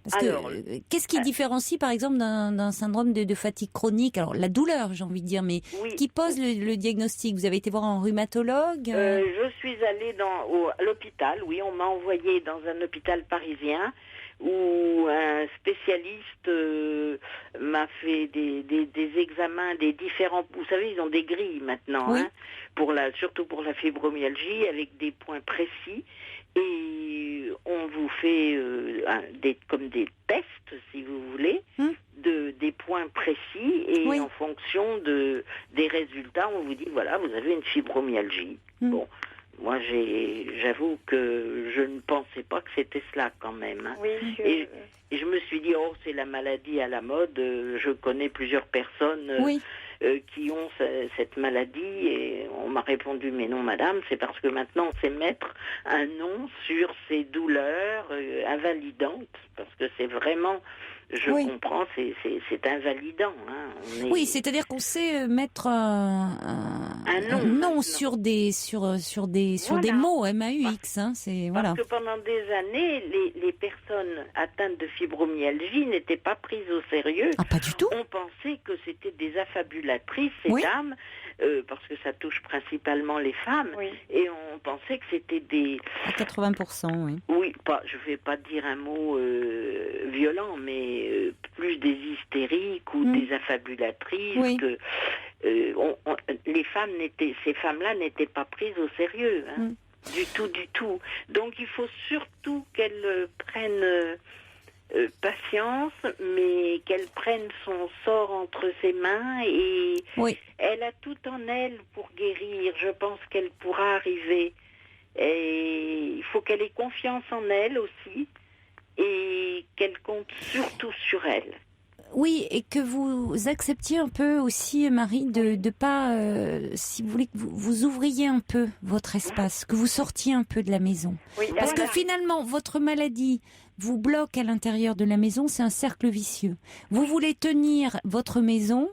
Parce que qu'est-ce qui différencie par exemple d'un syndrome de fatigue chronique? Alors la douleur, j'ai envie de dire, mais qui pose le diagnostic? Vous avez été voir un rhumatologue? Je suis allée à l'hôpital, oui, on m'a envoyé dans un hôpital parisien où un spécialiste m'a fait des examens, des différents... Vous savez, ils ont des grilles maintenant, hein, surtout pour la fibromyalgie, avec des points précis. Et on vous fait comme des tests, si vous voulez, des points précis. Et en fonction des résultats, on vous dit, voilà, vous avez une fibromyalgie. Bon, moi, j'avoue que je ne pensais pas que c'était cela quand même. Hein. Oui, et je me suis dit, c'est la maladie à la mode. Je connais plusieurs personnes... qui ont cette maladie, et on m'a répondu mais non madame, c'est parce que maintenant on sait mettre un nom sur ces douleurs invalidantes, parce que c'est vraiment, je comprends, c'est invalidant. Hein. Oui, c'est-à-dire qu'on sait mettre un nom sur des mots, MAUX. Hein, parce que pendant des années, les personnes atteintes de fibromyalgie n'étaient pas prises au sérieux. Ah, pas du tout. On pensait que c'était des affabulatrices, ces dames, parce que ça touche principalement les femmes, et on pensait que c'était des... À 80%, oui. Oui, je ne vais pas dire un mot violent, mais plus des hystériques ou des affabulatrices. Oui. Ces femmes-là n'étaient pas prises au sérieux, hein, du tout. Donc il faut surtout qu'elles prennent... patience, mais qu'elle prenne son sort entre ses mains, et elle a tout en elle pour guérir. Je pense qu'elle pourra arriver. Et il faut qu'elle ait confiance en elle aussi, et qu'elle compte surtout sur elle. Oui, et que vous acceptiez un peu aussi, Marie, de pas, si vous voulez, que vous ouvriez un peu votre espace, que vous sortiez un peu de la maison. Parce que finalement, votre maladie vous bloque à l'intérieur de la maison, c'est un cercle vicieux. Vous voulez tenir votre maison,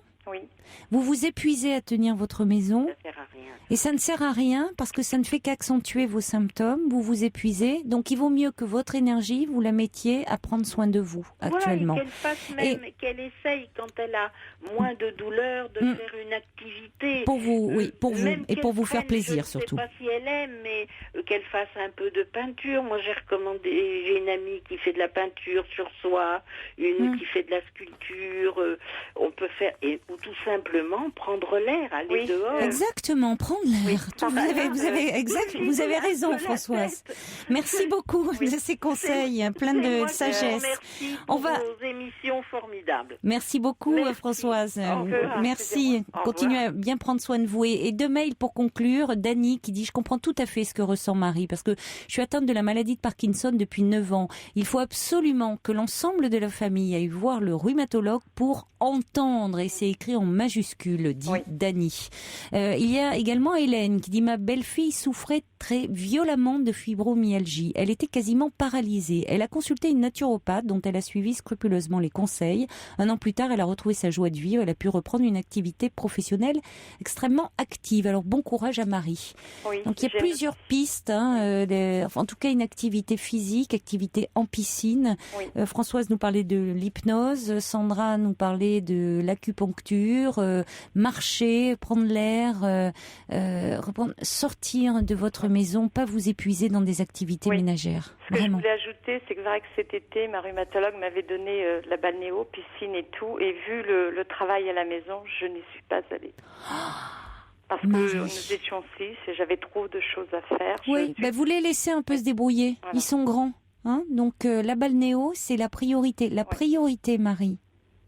vous vous épuisez à tenir votre maison, ça sert à rien. Et ça ne sert à rien parce que ça ne fait qu'accentuer vos symptômes, vous vous épuisez. Donc il vaut mieux que votre énergie, vous la mettiez à prendre soin de vous actuellement. Voilà, et qu'elle fasse même, qu'elle essaye quand elle a moins de douleur de faire une activité. Pour vous, pour vous, et pour vous faire plaisir surtout. Je ne sais pas si elle aime, mais qu'elle fasse un peu de peinture. Moi j'ai une amie qui fait de la peinture sur soi, une qui fait de la sculpture. On peut faire, ou tout simplement prendre l'air, aller dehors. Exactement, prendre l'air. Vous avez raison, Françoise. Merci beaucoup de ces conseils, plein de sagesse. Merci pour vos émissions formidables. Merci beaucoup, Françoise. Merci. Continuez à bien prendre soin de vous. Et deux mails pour conclure. Dany qui dit: je comprends tout à fait ce que ressent Marie parce que je suis atteinte de la maladie de Parkinson depuis 9 ans. Il faut absolument que l'ensemble de la famille aille voir le rhumatologue pour entendre, et c'est écrit en majuscule, dit Dany. Il y a également Hélène qui dit: ma belle-fille souffrait très violemment de fibromyalgie. Elle était quasiment paralysée. Elle a consulté une naturopathe dont elle a suivi scrupuleusement les conseils. 1 an plus tard, elle a retrouvé sa joie de vivre. Elle a pu reprendre une activité professionnelle extrêmement active. Alors bon courage à Marie. Donc il y a plusieurs pistes, en tout cas une activité physique, activité en piscine. Françoise nous parlait de l'hypnose, Sandra nous parlait de l'acupuncture, marcher, prendre l'air, sortir de votre votre maison, pas vous épuiser dans des activités ménagères. Ce que Vraiment. je voulais ajouter, c'est que c'est vrai que cet été, ma rhumatologue m'avait donné de la balnéo, piscine et tout, et vu le travail à la maison, je n'y suis pas allée. Parce que nous étions 6 et j'avais trop de choses à faire. Oui, vous les laissez un peu se débrouiller. Voilà. Ils sont grands. Hein, donc la balnéo, c'est la priorité. La priorité, Marie,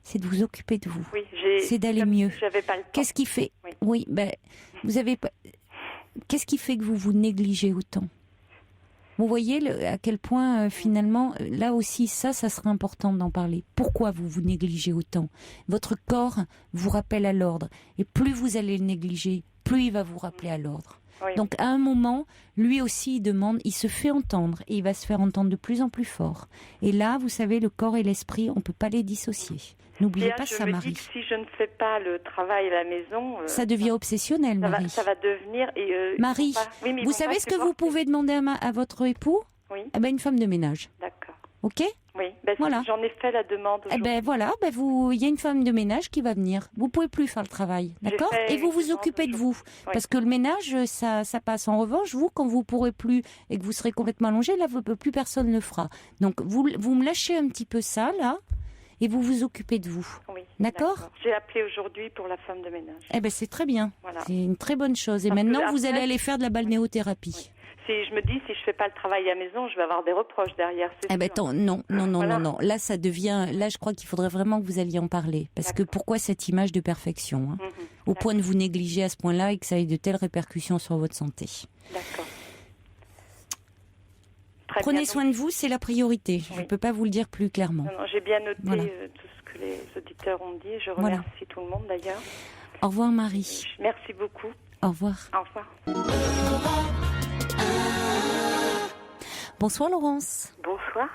c'est de vous occuper de vous. Oui, c'est d'aller mieux. J'avais pas le temps. Qu'est-ce qui fait vous avez pas... Qu'est-ce qui fait que vous vous négligez autant? Vous voyez à quel point finalement, là aussi, ça serait important d'en parler. Pourquoi vous vous négligez autant? Votre corps vous rappelle à l'ordre. Et plus vous allez le négliger, plus il va vous rappeler à l'ordre. Oui. Donc à un moment, lui aussi il demande, il se fait entendre et il va se faire entendre de plus en plus fort. Et là, vous savez, le corps et l'esprit, on ne peut pas les dissocier. N'oubliez pas ça, Marie. Je me dis que si je ne fais pas le travail à la maison... ça devient obsessionnel, Marie. Ça va devenir... Marie, vous savez ce que vous pouvez demander à votre époux? Oui. Une femme de ménage. D'accord. Ok? Oui, voilà. J'en ai fait la demande aujourd'hui. Voilà, il y a une femme de ménage qui va venir. Vous pouvez plus faire le travail, d'accord? Et vous vous occupez de vous. Oui. Parce que le ménage, ça passe. En revanche, vous, quand vous pourrez plus et que vous serez complètement allongé, là, plus personne ne le fera. Donc, vous me lâchez un petit peu ça, là, et vous vous occupez de vous. Oui, d'accord? J'ai appelé aujourd'hui pour la femme de ménage. C'est très bien. Voilà. C'est une très bonne chose. Et maintenant, vous allez aller faire de la balnéothérapie. Oui. Je me dis, si je fais pas le travail à la maison, je vais avoir des reproches derrière. Non. Là, ça devient. Là, je crois qu'il faudrait vraiment que vous alliez en parler. Parce que pourquoi cette image de perfection, au point de vous négliger à ce point-là et que ça ait de telles répercussions sur votre santé. D'accord. Prenez soin de vous, c'est la priorité. Je ne peux pas vous le dire plus clairement. Non, j'ai bien noté tout ce que les auditeurs ont dit. Je remercie tout le monde d'ailleurs. Au revoir, Marie. Merci beaucoup. Au revoir. Au revoir. Bonsoir Laurence. Bonsoir.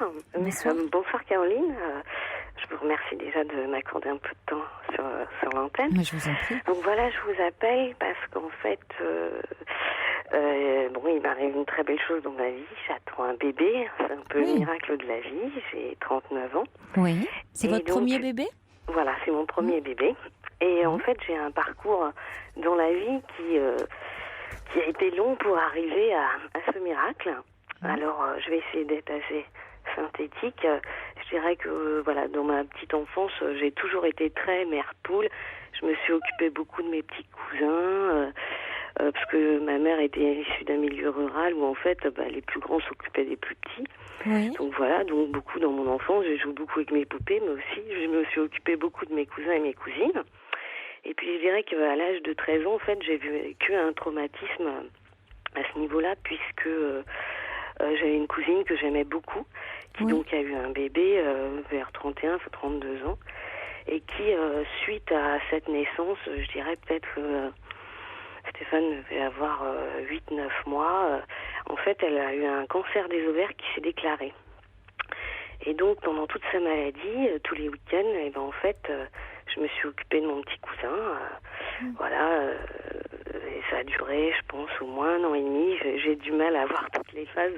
Bonsoir Caroline. Je vous remercie déjà de m'accorder un peu de temps sur l'antenne. Mais je vous en prie. Donc voilà, je vous appelle parce qu'en fait, il m'arrive une très belle chose dans ma vie. J'attends un bébé. C'est un peu le miracle de la vie. J'ai 39 ans. Oui. C'est votre premier bébé? Voilà, c'est mon premier bébé. Et en fait, j'ai un parcours dans la vie qui a été long pour arriver à ce miracle. Alors, je vais essayer d'être assez synthétique. Je dirais que, dans ma petite enfance, j'ai toujours été très mère poule. Je me suis occupée beaucoup de mes petits cousins, parce que ma mère était issue d'un milieu rural où, en fait, les plus grands s'occupaient des plus petits. Oui. Donc beaucoup dans mon enfance, j'ai joué beaucoup avec mes poupées, mais aussi, je me suis occupée beaucoup de mes cousins et mes cousines. Et puis, je dirais qu'à l'âge de 13 ans, en fait, j'ai vécu un traumatisme à ce niveau-là, puisque... j'avais une cousine que j'aimais beaucoup, qui donc a eu un bébé vers 32 ans, et qui, suite à cette naissance, je dirais peut-être que Stéphane devait avoir 8-9 mois, en fait, elle a eu un cancer des ovaires qui s'est déclaré. Et donc, pendant toute sa maladie, tous les week-ends, en fait, je me suis occupée de mon petit cousin, et ça a duré, je pense, au moins 1 an et demi. J'ai du mal à voir toutes les phases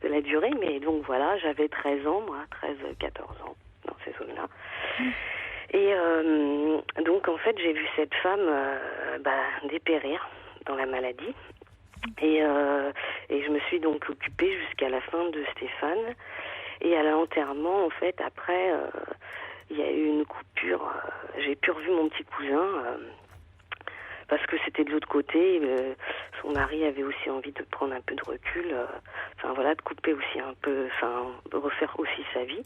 de la durée, mais donc voilà, j'avais 13 ans, moi, 13-14 ans, dans ces zones-là. Et donc, en fait, j'ai vu cette femme dépérir dans la maladie. Et je me suis donc occupée jusqu'à la fin de Stéphane. Et à l'enterrement, en fait, après, il y a eu une coupure. J'ai pu revu mon petit cousin parce que c'était de l'autre côté. Son mari avait aussi envie de prendre un peu de recul, de couper aussi un peu, de refaire aussi sa vie.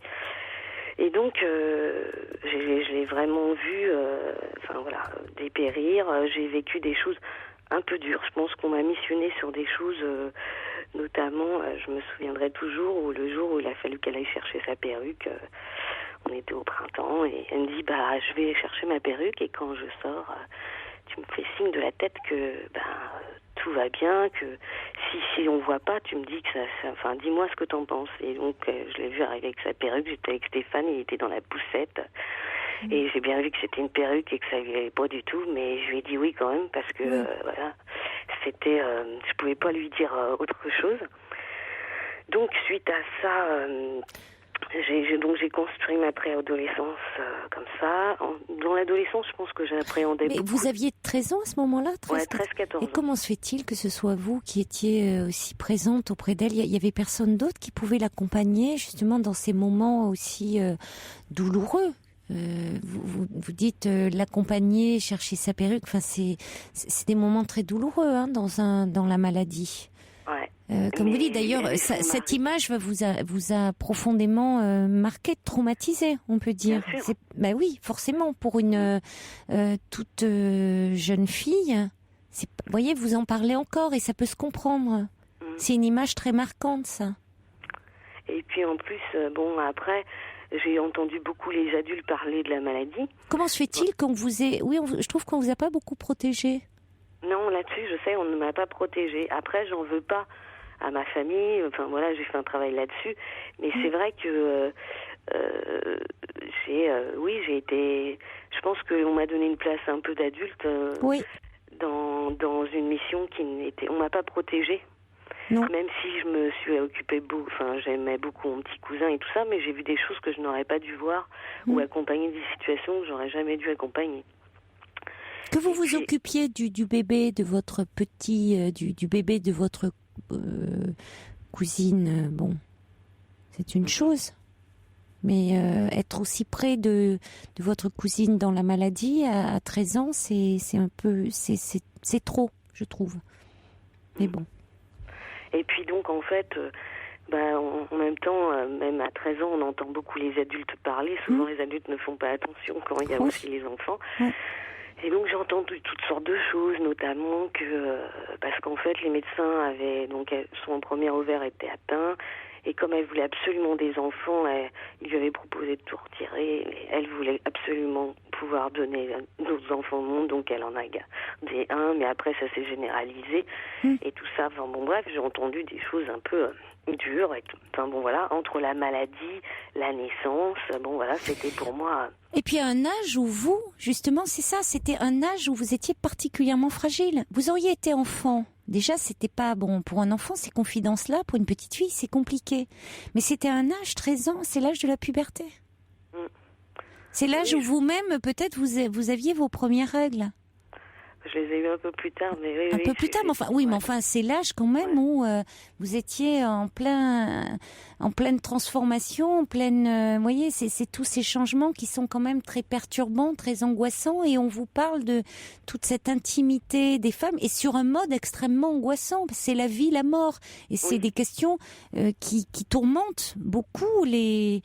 Et donc, je l'ai vraiment vu, dépérir. J'ai vécu des choses un peu dures. Je pense qu'on m'a missionné sur des choses, notamment, je me souviendrai toujours, le jour où il a fallu qu'elle aille chercher sa perruque. On était au printemps et elle me dit, je vais chercher ma perruque et quand je sors, tu me fais signe de la tête que tout va bien, que si on voit pas, tu me dis que dis-moi ce que t'en penses. Et donc je l'ai vu arriver avec sa perruque, j'étais avec Stéphane, il était dans la poussette. Et j'ai bien vu que c'était une perruque et que ça lui allait pas du tout, mais je lui ai dit oui quand même parce que c'était, je pouvais pas lui dire autre chose. Donc suite à ça, Donc j'ai construit ma préadolescence comme ça. Dans l'adolescence, je pense que j'appréhendais beaucoup. Mais vous aviez 13 ans à ce moment-là? 13-14 ans. Et comment se fait-il que ce soit vous qui étiez aussi présente auprès d'elle? Il y avait personne d'autre qui pouvait l'accompagner justement dans ces moments aussi douloureux? Vous dites l'accompagner, chercher sa perruque. Enfin, c'est des moments très douloureux dans la maladie. Ouais. Comme vous dites d'ailleurs, cette image vous a profondément marqué, traumatisé, on peut dire. Bah oui, forcément, pour une toute jeune fille. Vous voyez, vous en parlez encore et ça peut se comprendre. C'est une image très marquante, ça. Et puis en plus, après, j'ai entendu beaucoup les adultes parler de la maladie. Comment se fait-il qu'on vous ait... Oui, je trouve qu'on vous a pas beaucoup protégé. Non, là-dessus, je sais, on ne m'a pas protégée. Après, j'en veux pas à ma famille. Enfin, voilà, j'ai fait un travail là-dessus. Mais c'est vrai que j'ai été... Je pense qu'on m'a donné une place un peu d'adulte dans une mission qui n'était... On m'a pas protégée. Non. Même si je me suis occupée j'aimais beaucoup mon petit cousin et tout ça, mais j'ai vu des choses que je n'aurais pas dû voir ou accompagner des situations que j'aurais jamais dû accompagner. Que vous vous occupiez du bébé de votre du bébé de votre cousine, c'est une chose. Mais être aussi près de votre cousine dans la maladie à 13 ans, c'est un peu, c'est trop, je trouve. Mais bon. Et puis donc en fait, en même temps, même à 13 ans, on entend beaucoup les adultes parler. Souvent les adultes ne font pas attention quand il y a aussi les enfants. Et donc j'ai entendu toutes sortes de choses, notamment que parce qu'en fait les médecins son premier ovaire était atteint. Et comme elle voulait absolument des enfants, il lui avait proposé de tout retirer. Elle voulait absolument pouvoir donner d'autres enfants au monde, donc elle en a gardé un, mais après ça s'est généralisé. Et tout ça, bref, j'ai entendu des choses un peu dures. Entre la maladie, la naissance, c'était pour moi... Et puis à un âge où vous, justement, c'est ça, c'était un âge où vous étiez particulièrement fragile. Vous auriez été enfant. Déjà, c'était pas bon pour un enfant, ces confidences-là, pour une petite fille, c'est compliqué. Mais c'était un âge, 13 ans, c'est l'âge de la puberté. C'est l'âge où vous-même, peut-être, vous aviez vos premières règles. Je les ai eues un peu plus tard, mais peu plus tard, mais enfin, c'est l'âge quand même où vous étiez en pleine transformation, vous voyez, c'est tous ces changements qui sont quand même très perturbants, très angoissants, et on vous parle de toute cette intimité des femmes, et sur un mode extrêmement angoissant, c'est la vie, la mort, et c'est des questions qui tourmentent beaucoup les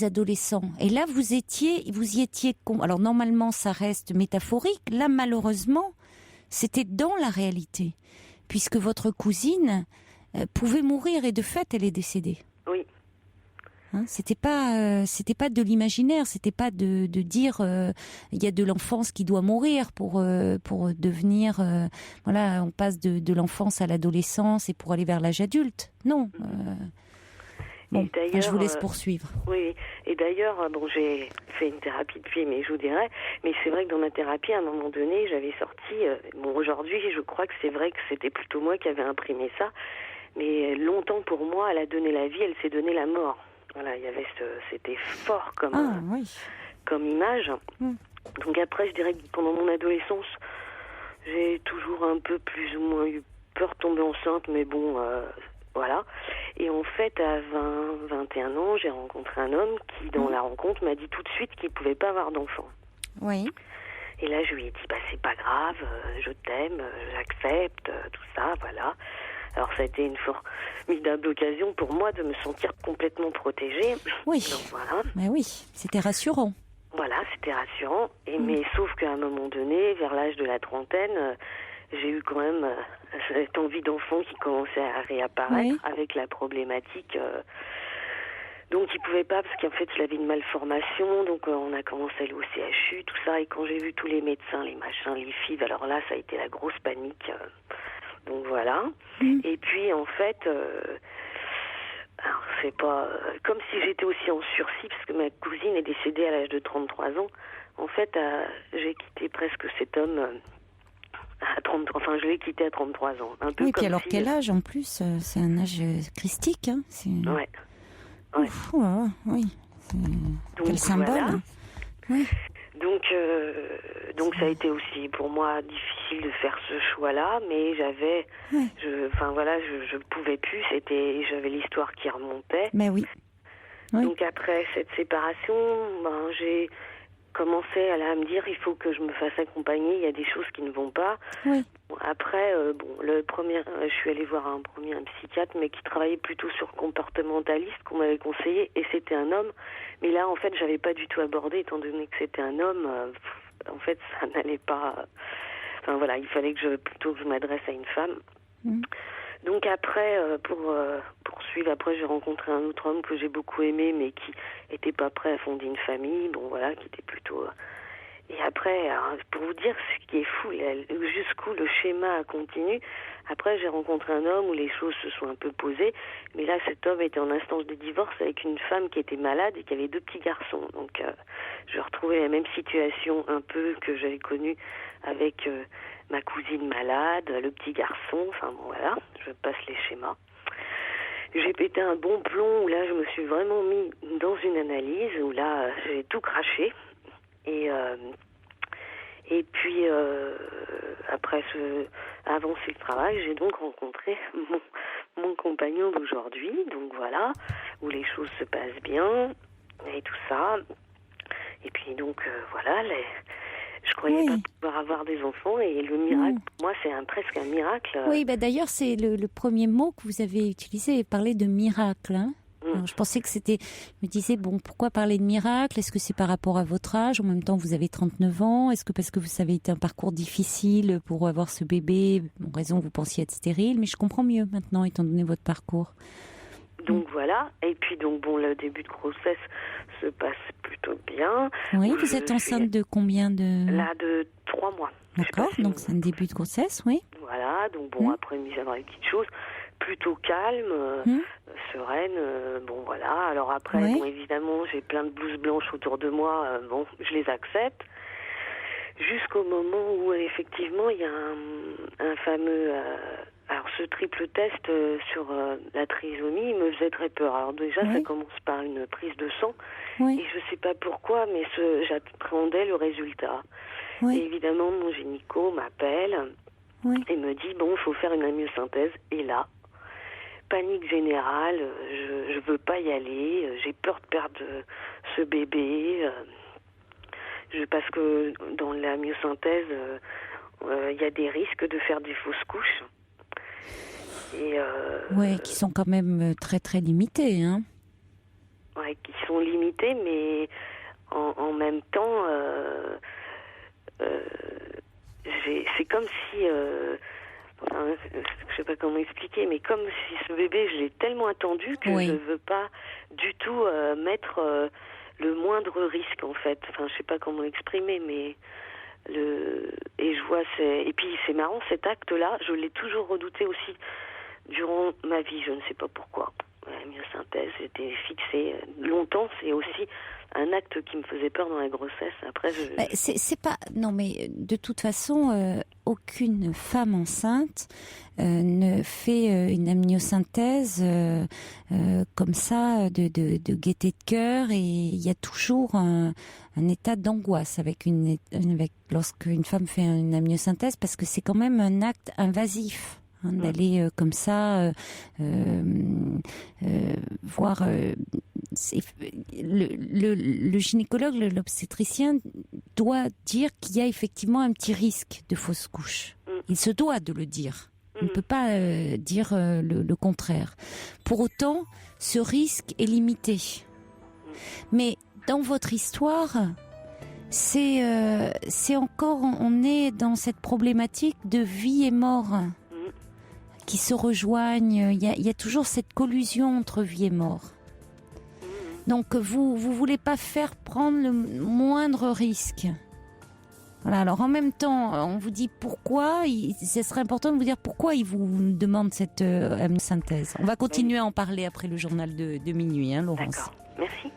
adolescents. Et là, vous y étiez, alors normalement, ça reste métaphorique, là, malheureusement, c'était dans la réalité, puisque votre cousine pouvait mourir, et de fait, elle est décédée. Oui. C'était pas de l'imaginaire, c'était pas de dire il y a de l'enfance qui doit mourir pour devenir on passe de l'enfance à l'adolescence et pour aller vers l'âge adulte. Non. Je vous laisse poursuivre. Oui, et d'ailleurs, j'ai fait une thérapie depuis, mais je vous dirais, mais c'est vrai que dans ma thérapie, à un moment donné, j'avais sorti, aujourd'hui, je crois que c'est vrai que c'était plutôt moi qui avais imprimé ça, mais longtemps pour moi, elle a donné la vie, elle s'est donné la mort. Voilà, il y avait c'était fort comme image. Donc après, je dirais que pendant mon adolescence, j'ai toujours un peu plus ou moins eu peur de tomber enceinte, mais voilà. Et en fait, à 21 ans, j'ai rencontré un homme qui, dans la rencontre, m'a dit tout de suite qu'il ne pouvait pas avoir d'enfant. Oui. Et là, je lui ai dit, c'est pas grave, je t'aime, j'accepte, tout ça, voilà. Alors, ça a été une formidable occasion pour moi de me sentir complètement protégée. Oui. Donc, voilà. Mais oui, c'était rassurant. Voilà, c'était rassurant. Mais sauf qu'à un moment donné, vers l'âge de la trentaine, j'ai eu quand même cette envie d'enfant qui commençait à réapparaître avec la problématique. Donc il pouvait pas parce qu'en fait il avait une malformation, donc on a commencé à aller au CHU, tout ça. Et quand j'ai vu tous les médecins, les machins, les FIV, alors là ça a été la grosse panique. Donc voilà. Et puis en fait, alors c'est pas comme si j'étais aussi en sursis parce que ma cousine est décédée à l'âge de 33 ans. En fait, j'ai quitté presque cet homme. Je l'ai quitté à 33 ans. Un peu oui, puis alors quel âge en plus? C'est un âge christique, hein? Ouais. Ouais. Oui. Donc, quel symbole. Voilà. Oui. Donc ça a été aussi pour moi difficile de faire ce choix-là, mais je pouvais plus. J'avais l'histoire qui remontait. Mais oui. Donc après cette séparation, j'ai commencé à me dire il faut que je me fasse accompagner. Il y a des choses qui ne vont pas. Oui. Après, je suis allée voir un psychiatre, mais qui travaillait plutôt sur comportementaliste qu'on m'avait conseillé, et c'était un homme. Mais là, en fait, j'avais pas du tout abordé, étant donné que c'était un homme. En fait, ça n'allait pas. Enfin voilà, il fallait que je m'adresse à une femme. Mmh. Donc après, pour poursuivre, après j'ai rencontré un autre homme que j'ai beaucoup aimé, mais qui était pas prêt à fonder une famille. Bon voilà, qui était plutôt. Et après, pour vous dire ce qui est fou, jusqu'où le schéma continue. Après, j'ai rencontré un homme où les choses se sont un peu posées, mais là, cet homme était en instance de divorce avec une femme qui était malade et qui avait 2 petits garçons. Donc, je retrouvais la même situation un peu que j'avais connue avec ma cousine malade, le petit garçon. Enfin bon, voilà, je passe les schémas. J'ai pété un bon plomb où là, je me suis vraiment mis dans une analyse où là, j'ai tout craché. Et puis, après avancer le travail, j'ai donc rencontré mon compagnon d'aujourd'hui. Donc voilà, où les choses se passent bien et tout ça. Et puis donc, voilà, je croyais pas pouvoir avoir des enfants. Et le miracle, pour moi, c'est presque un miracle. Oui, d'ailleurs, c'est le premier mot que vous avez utilisé, parler de miracle, hein. Alors, je pensais que c'était... Je me disais, pourquoi parler de miracle ? Est-ce que c'est par rapport à votre âge ? En même temps, vous avez 39 ans. Est-ce que parce que ça avait été un parcours difficile pour avoir ce bébé ? Bon, raison, vous pensiez être stérile, mais je comprends mieux maintenant, étant donné votre parcours. Donc voilà. Et puis, le début de grossesse se passe plutôt bien. Oui, vous êtes enceinte de combien de... Là, de 3 mois. D'accord, donc c'est un début de grossesse, oui. Voilà, donc après, mis à voir les petites choses, plutôt calme, sereine, voilà. Alors après, évidemment, j'ai plein de blouses blanches autour de moi, je les accepte. Jusqu'au moment où, effectivement, il y a un fameux... alors, ce triple test sur la trisomie me faisait très peur. Alors déjà, ça commence par une prise de sang, et je sais pas pourquoi, mais j'appréhendais le résultat. Et évidemment, mon gynéco m'appelle et me dit, il faut faire une amniosynthèse. Et là, panique générale, je veux pas y aller, j'ai peur de perdre ce bébé, parce que dans la myosynthèse, il y a des risques de faire des fausses couches. Qui sont quand même très très limités, hein. Ouais, qui sont limités, mais en même temps, c'est comme si... je sais pas comment expliquer, mais comme si ce bébé, je l'ai tellement attendu que je veux pas du tout mettre le moindre risque, en fait. Enfin, je sais pas comment l'exprimer, mais et je vois et puis c'est marrant, cet acte-là, je l'ai toujours redouté aussi durant ma vie, je ne sais pas pourquoi. La myosynthèse était fixée longtemps, c'est aussi un acte qui me faisait peur dans la grossesse. Après, c'est pas... Non, mais de toute façon, aucune femme enceinte ne fait une amniosynthèse comme ça, de gaieté de cœur, et il y a toujours un état d'angoisse lorsqu'une femme fait une amniosynthèse, parce que c'est quand même un acte invasif. D'aller comme ça voir le gynécologue, l'obstétricien doit dire qu'il y a effectivement un petit risque de fausse couche. Il se doit de le dire. Il ne peut pas dire le contraire. Pour autant, ce risque est limité. Mais dans votre histoire, c'est encore, on est dans cette problématique de vie et mort qui se rejoignent. Il y a toujours cette collusion entre vie et mort. Donc vous voulez pas faire prendre le moindre risque. Voilà. Alors en même temps, on vous dit pourquoi. Ce serait important de vous dire pourquoi il vous demande cette synthèse. On va continuer à en parler après le journal de minuit, hein, Laurence. D'accord. Merci.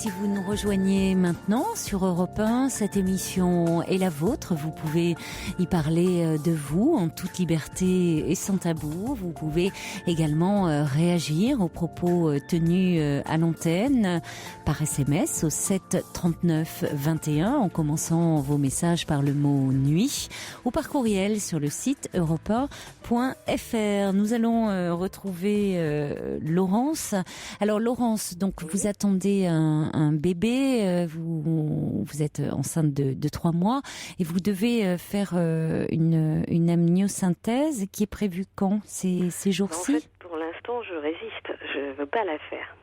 si vous nous rejoignez maintenant sur Europe 1, cette émission est la vôtre. Vous pouvez y parler de vous en toute liberté et sans tabou. Vous pouvez également réagir aux propos tenus à l'antenne par SMS au 7 39 21 en commençant vos messages par le mot nuit ou par courriel sur le site europe1.fr. Nous allons retrouver Laurence. Alors Laurence, donc vous attendez un bébé, vous êtes enceinte de 3 mois et vous devez faire une amniosynthèse qui est prévue quand ces jours-ci? En fait, pour l'instant, je résiste. Je veux pas la faire.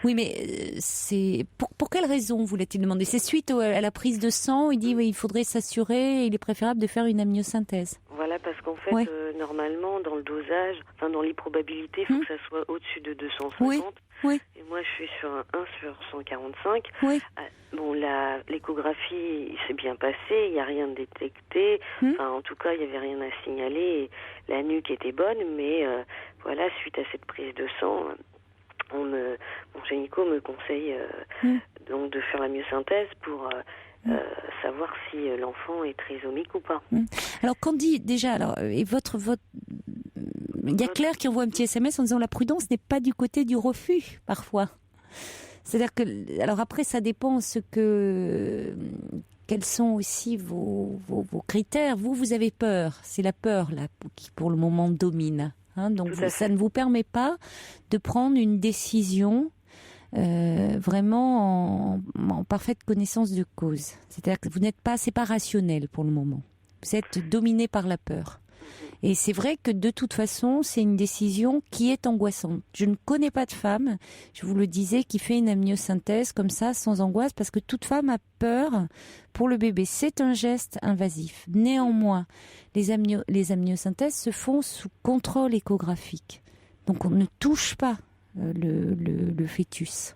Oui, mais c'est pour quelle raison voulait-il demander? C'est suite à la prise de sang, il dit oui, il faudrait s'assurer, il est préférable de faire une amniosynthèse. Voilà, parce qu'en fait, normalement, dans le dosage, enfin dans les probabilités, il faut que ça soit au-dessus de 250. Oui. Et moi, je suis sur un 1 sur 145. Oui. Bon, l'échographie, il s'est bien passé, il n'y a rien de détecté. Enfin, en tout cas, il n'y avait rien à signaler. La nuque était bonne, mais voilà, suite à cette prise de sang, mon gynéco me conseille donc de faire la myosynthèse pour savoir si l'enfant est trisomique ou pas. Alors, quand dit déjà, et votre il y a Claire qui envoie un petit SMS en disant la prudence n'est pas du côté du refus parfois. C'est-à-dire que, alors après, ça dépend quels sont aussi vos critères. Vous avez peur. C'est la peur là qui pour le moment domine. Donc ça ne vous permet pas de prendre une décision vraiment en parfaite connaissance de cause. C'est-à-dire que vous n'êtes pas, c'est pas rationnel pour le moment. Vous êtes dominé par la peur. Et c'est vrai que de toute façon, c'est une décision qui est angoissante. Je ne connais pas de femme, je vous le disais, qui fait une amniosynthèse comme ça, sans angoisse, parce que toute femme a peur pour le bébé. C'est un geste invasif. Néanmoins, les amniosynthèses se font sous contrôle échographique. Donc on ne touche pas le fœtus.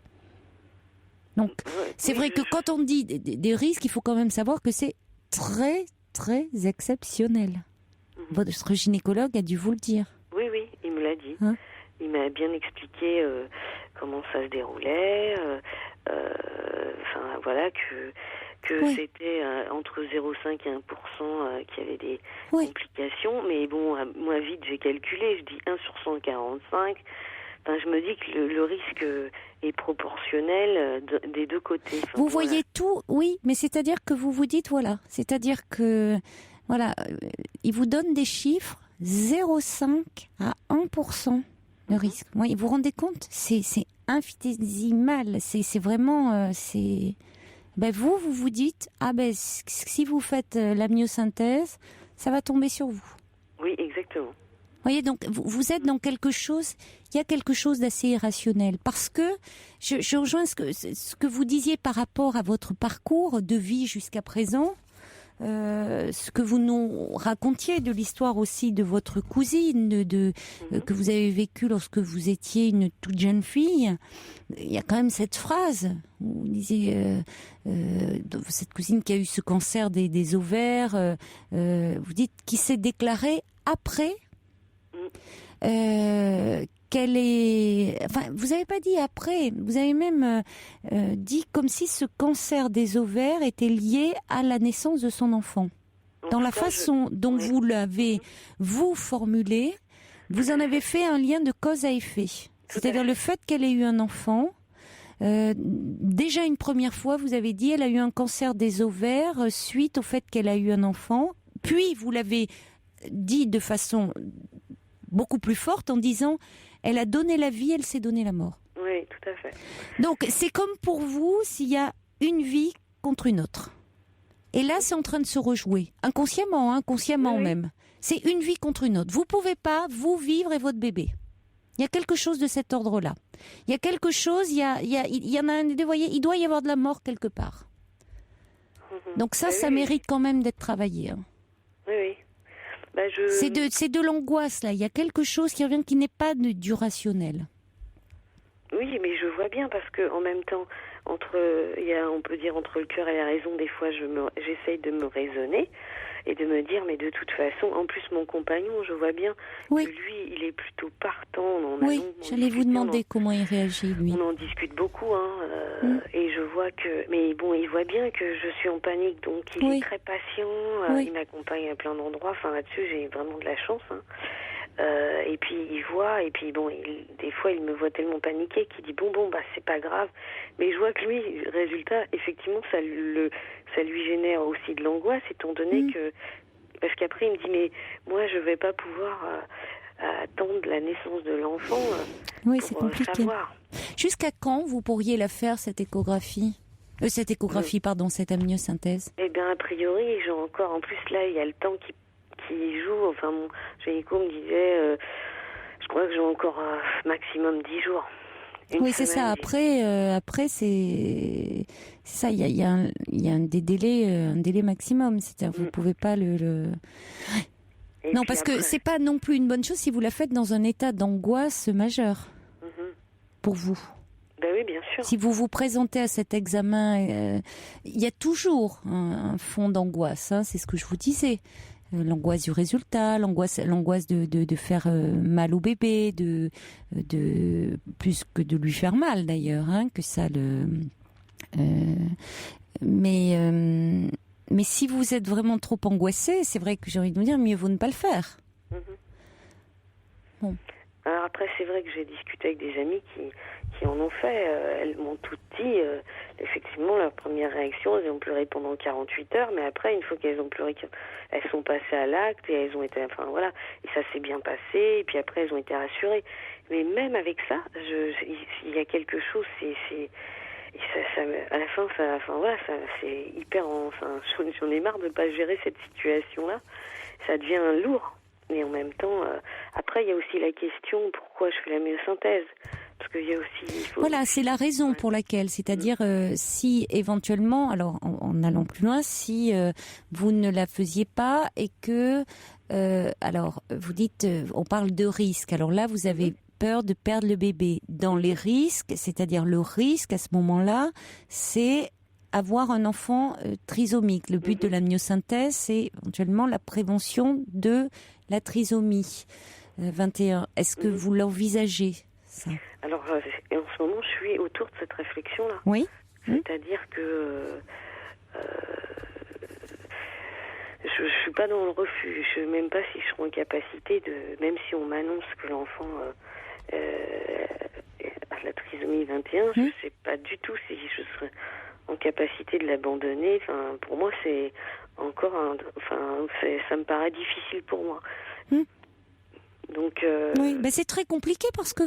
Donc c'est vrai que quand on dit des risques, il faut quand même savoir que c'est très, très exceptionnel. Votre gynécologue a dû vous le dire. Oui, il me l'a dit. Il m'a bien expliqué comment ça se déroulait. Enfin, voilà, que c'était entre 0,5 et 1% qu'il y avait des complications. Mais bon, moi, vite, j'ai calculé. Je dis 1 sur 145. Enfin, je me dis que le risque est proportionnel des deux côtés. Enfin, vous voyez tout, oui, mais c'est-à-dire que vous vous dites, c'est-à-dire que... Voilà, il vous donne des chiffres 0,5 à 1% de risque. Vous vous rendez compte? C'est infinitésimal. C'est vraiment... vous vous dites, si vous faites l'amniosynthèse, ça va tomber sur vous. Oui, exactement. Vous voyez, donc vous êtes dans quelque chose, il y a quelque chose d'assez irrationnel. Parce que, je rejoins ce que vous disiez par rapport à votre parcours de vie jusqu'à présent. Ce que vous nous racontiez de l'histoire aussi de votre cousine, que vous avez vécu lorsque vous étiez une toute jeune fille, il y a quand même cette phrase, vous disiez, cette cousine qui a eu ce cancer des ovaires, vous dites qui s'est déclarée après qu'elle est... Enfin, vous n'avez pas dit après, vous avez même dit comme si ce cancer des ovaires était lié à la naissance de son enfant. Dans la façon dont vous l'avez, vous, formulé, vous en avez fait un lien de cause à effet. C'est-à-dire le fait qu'elle ait eu un enfant, déjà une première fois, vous avez dit elle a eu un cancer des ovaires suite au fait qu'elle a eu un enfant, puis vous l'avez dit de façon beaucoup plus forte en disant elle a donné la vie, elle s'est donné la mort. Oui, tout à fait. Donc c'est comme pour vous s'il y a une vie contre une autre. Et là c'est en train de se rejouer, inconsciemment même. C'est une vie contre une autre. Vous pouvez pas, vous, vivre et votre bébé. Il y a quelque chose de cet ordre-là. Il y a quelque chose, il y en a un, vous voyez, il doit y avoir de la mort quelque part. Donc ça mérite quand même d'être travaillé. Oui. C'est de l'angoisse, là. Il y a quelque chose qui revient qui n'est pas du rationnel. Oui, mais je vois bien parce que en même temps, on peut dire entre le cœur et la raison, des fois j'essaye de me raisonner et de me dire, mais de toute façon, en plus mon compagnon, je vois bien que lui, il est plutôt partant. J'allais vous demander comment il réagit, lui. On en discute beaucoup, et je vois que, mais bon, il voit bien que je suis en panique, donc il est très patient, il m'accompagne à plein d'endroits, enfin là-dessus, j'ai vraiment de la chance, et puis il voit, et puis bon, des fois il me voit tellement paniqué qu'il dit bon bah c'est pas grave, mais je vois que lui, résultat, effectivement ça lui génère aussi de l'angoisse, étant donné que, parce qu'après il me dit mais moi je vais pas pouvoir attendre la naissance de l'enfant c'est compliqué. Savoir. Jusqu'à quand vous pourriez la faire cette échographie cette amniosynthèse? Eh bien a priori j'ai encore, en plus là il y a le temps qui joue, enfin mon gynéco me disait je crois que j'ai encore maximum 10 jours. C'est ça. Après c'est ça. Il y a un délai maximum. C'est-à-dire vous pouvez pas le. Non, parce que c'est pas non plus une bonne chose si vous la faites dans un état d'angoisse majeure pour vous. Ben oui, bien sûr. Si vous vous présentez à cet examen, il y a toujours un fond d'angoisse. C'est ce que je vous disais. L'angoisse du résultat, l'angoisse de faire mal au bébé, de plus que de lui faire mal d'ailleurs, que ça le. Mais si vous êtes vraiment trop angoissé, c'est vrai que j'ai envie de vous dire, mieux vaut ne pas le faire. Bon. Alors après, c'est vrai que j'ai discuté avec des amis qui en ont fait. Elles m'ont toutes dit, effectivement, leur première réaction, elles ont pleuré pendant 48 heures, mais après, une fois qu'elles ont pleuré, elles sont passées à l'acte et elles ont été, enfin voilà, et ça s'est bien passé, et puis après, elles ont été rassurées. Mais même avec ça, il y a quelque chose, à la fin, c'est hyper, j'en ai marre de ne pas gérer cette situation-là. Ça devient lourd. Mais en même temps, après, il y a aussi la question pourquoi je fais la myosynthèse. Parce qu'il y a aussi... Voilà, c'est la raison pour laquelle. C'est-à-dire, si éventuellement, alors en allant plus loin, si vous ne la faisiez pas et que... alors, vous dites, on parle de risque. Alors là, vous avez peur de perdre le bébé. Dans les risques, c'est-à-dire le risque à ce moment-là, c'est avoir un enfant trisomique. Le but de la myosynthèse, c'est éventuellement la prévention de la trisomie 21. Est-ce que vous l'envisagez, ça? Alors, en ce moment, je suis autour de cette réflexion-là. Oui. C'est-à-dire que je ne suis pas dans le refus. Je ne sais même pas si je serai en capacité de... Même si on m'annonce que l'enfant a la trisomie 21, je ne sais pas du tout si je serai en capacité de l'abandonner. Enfin, pour moi, c'est encore ça me paraît difficile pour moi. Donc oui, c'est très compliqué parce que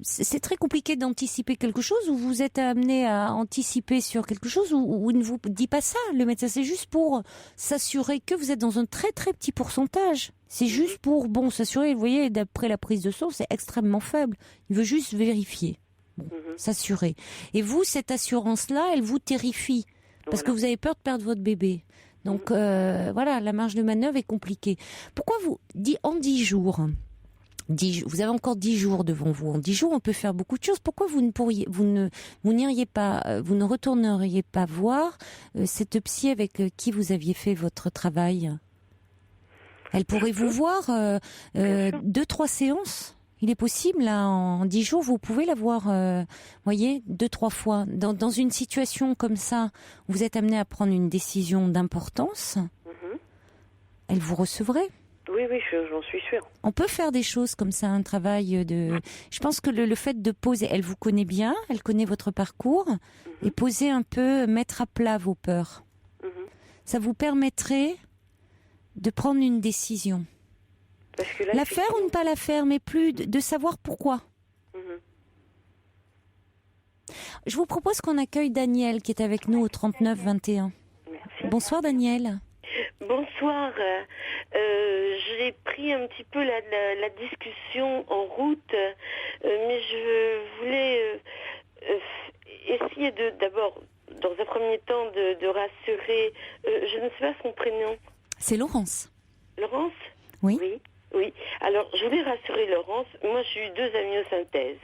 c'est très compliqué d'anticiper quelque chose où vous êtes amené à anticiper sur quelque chose où il ne vous dit pas ça. Le médecin, c'est juste pour s'assurer que vous êtes dans un très très petit pourcentage. C'est juste pour s'assurer. Vous voyez, d'après la prise de sang, c'est extrêmement faible. Il veut juste vérifier. S'assurer. Et vous, cette assurance-là, elle vous terrifie. Parce que vous avez peur de perdre votre bébé. Donc, voilà, la marge de manœuvre est compliquée. Pourquoi en 10 jours, vous avez encore 10 jours devant vous. En 10 jours, on peut faire beaucoup de choses. Pourquoi vous n'iriez pas, vous ne retourneriez pas voir cette psy avec qui vous aviez fait votre travail? Elle pourrait vous voir 2-3 séances. Il est possible, là, en 10 jours, vous pouvez la voir, voyez, 2-3 fois. Dans une situation comme ça, vous êtes amené à prendre une décision d'importance, elle vous recevrait. Oui, j'en suis sûre. On peut faire des choses comme ça, un travail de... Je pense que le fait de poser, elle vous connaît bien, elle connaît votre parcours, et poser un peu, mettre à plat vos peurs. Ça vous permettrait de prendre une décision. Là, la faire ou ne pas la faire, mais plus de savoir pourquoi. Je vous propose qu'on accueille Daniel qui est avec nous au 39-21. Merci. Bonsoir Daniel. Bonsoir. J'ai pris un petit peu la discussion en route, mais je voulais essayer d'abord, dans un premier temps, de rassurer. Je ne sais pas son prénom. C'est Laurence. Laurence ? Oui. Oui. Alors, je voulais rassurer Laurence. Moi, j'ai eu 2 amniosynthèses.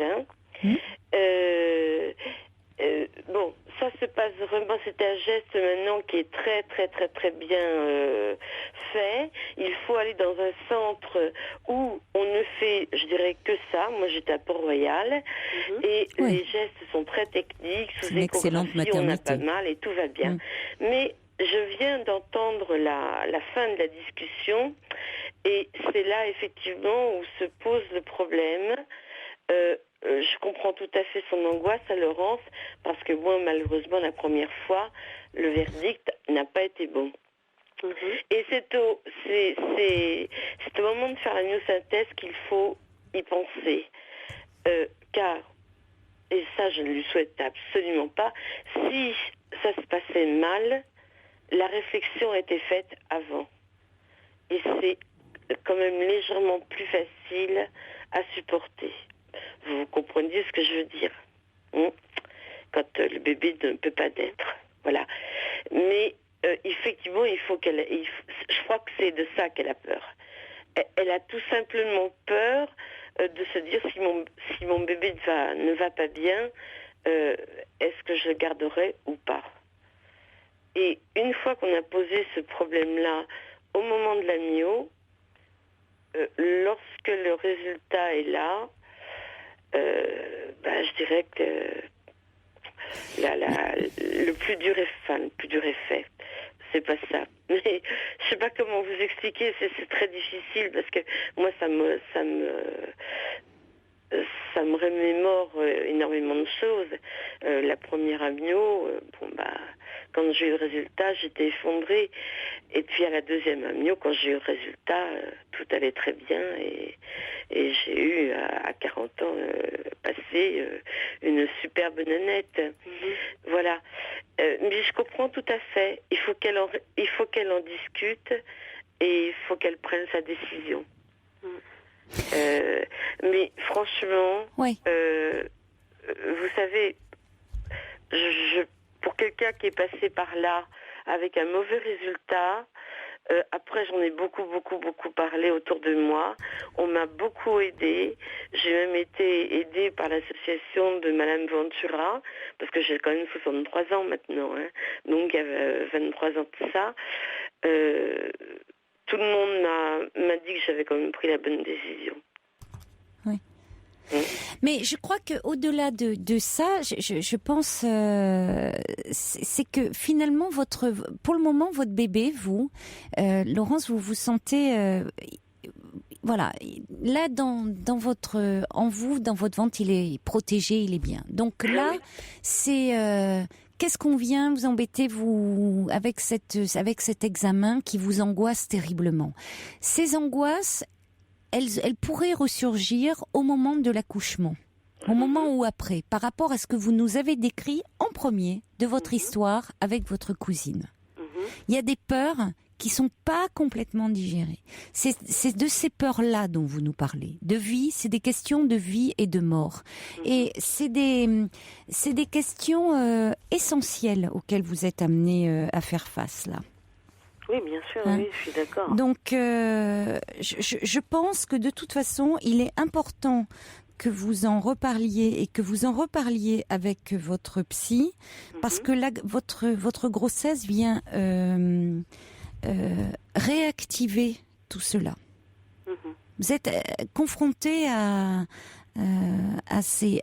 bon, ça se passe vraiment, c'est un geste maintenant qui est très très très très bien fait. Il faut aller dans un centre où on ne fait, je dirais, que ça. Moi j'étais à Port-Royal et les gestes sont très techniques. Sous une excellente maternité. On a pas mal et tout va bien. Mais je viens d'entendre la fin de la discussion et c'est là effectivement où se pose le problème. Je comprends tout à fait son angoisse à Laurence parce que moi, malheureusement, la première fois, le verdict n'a pas été bon. Et c'est au moment de faire la myosynthèse qu'il faut y penser. Car, et ça je ne lui souhaite absolument pas, si ça se passait mal, la réflexion a été faite avant. Et c'est quand même légèrement plus facile à supporter. Vous comprenez ce que je veux dire, quand le bébé ne peut pas naître. Voilà. Mais effectivement, je crois que c'est de ça qu'elle a peur. Elle a tout simplement peur de se dire si mon bébé ne va pas bien, est-ce que je le garderai ou pas? Et une fois qu'on a posé ce problème-là au moment de la myo, lorsque le résultat est là, je dirais que le plus dur est fait. C'est pas ça. Mais je sais pas comment vous expliquer. C'est très difficile parce que moi ça me remémore énormément de choses. La première amio, quand j'ai eu le résultat, j'étais effondrée. Et puis à la deuxième amio, quand j'ai eu le résultat, tout allait très bien. Et j'ai eu, à 40 ans, passé une superbe nénette. Voilà. Mais je comprends tout à fait. Il faut qu'elle en discute et il faut qu'elle prenne sa décision. Mais franchement, vous savez, pour quelqu'un qui est passé par là avec un mauvais résultat, après j'en ai beaucoup parlé autour de moi. On m'a beaucoup aidée. J'ai même été aidée par l'association de Madame Ventura, parce que j'ai quand même 63 ans maintenant, donc il y avait 23 ans de ça. Tout le monde m'a dit que j'avais quand même pris la bonne décision. Oui. Mais je crois qu'au-delà de ça, je pense, c'est que finalement, pour le moment, votre bébé, vous, Laurence, vous vous sentez, voilà, là, dans votre ventre, il est protégé, il est bien. Donc là, c'est... qu'est-ce qu'on vient vous embêter, vous, avec cet examen qui vous angoisse terriblement? Ces angoisses, elles pourraient ressurgir au moment de l'accouchement, au moment où après, par rapport à ce que vous nous avez décrit en premier de votre histoire avec votre cousine. Il y a des peurs qui sont pas complètement digérées. C'est de ces peurs-là dont vous nous parlez. De vie, c'est des questions de vie et de mort. Et c'est des questions essentielles auxquelles vous êtes amenés à faire face là. Oui, bien sûr, oui, je suis d'accord. Donc, je pense que de toute façon, il est important que vous en reparliez et que vous en reparliez avec votre psy, parce que là, votre grossesse vient réactiver tout cela. Vous êtes confronté à ces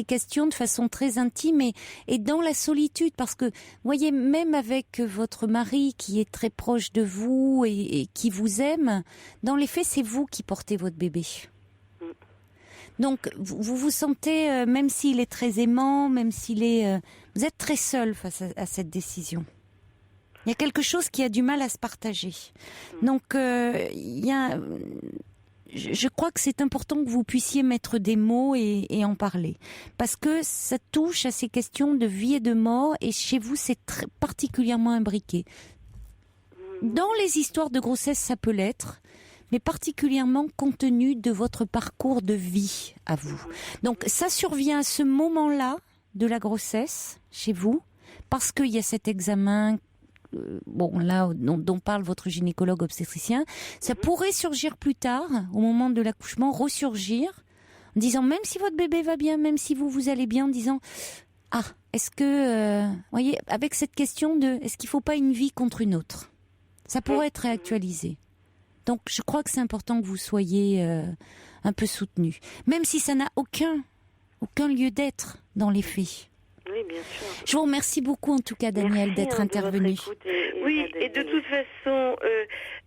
questions de façon très intime et dans la solitude, parce que, voyez, même avec votre mari qui est très proche de vous et qui vous aime, dans les faits, c'est vous qui portez votre bébé. Donc, vous vous sentez, même s'il est très aimant, même s'il est... vous êtes très seul face à cette décision. Il y a quelque chose qui a du mal à se partager. Donc, je crois que c'est important que vous puissiez mettre des mots et en parler. Parce que ça touche à ces questions de vie et de mort, et chez vous, c'est particulièrement imbriqué. Dans les histoires de grossesse, ça peut l'être, mais particulièrement compte tenu de votre parcours de vie à vous. Donc, ça survient à ce moment-là de la grossesse, chez vous, parce qu'il y a cet examen... dont parle votre gynécologue obstétricien, ça pourrait surgir plus tard, au moment de l'accouchement, ressurgir, en disant, même si votre bébé va bien, même si vous allez bien, en disant, Ah, est-ce que, voyez, avec cette question de est-ce qu'il ne faut pas une vie contre une autre? Ça pourrait être réactualisé. Donc, je crois que c'est important que vous soyez un peu soutenu. Même si ça n'a aucun lieu d'être dans les faits. Oui, bien sûr. Je vous remercie beaucoup, en tout cas, Daniel, d'être intervenue. Oui, et de toute façon,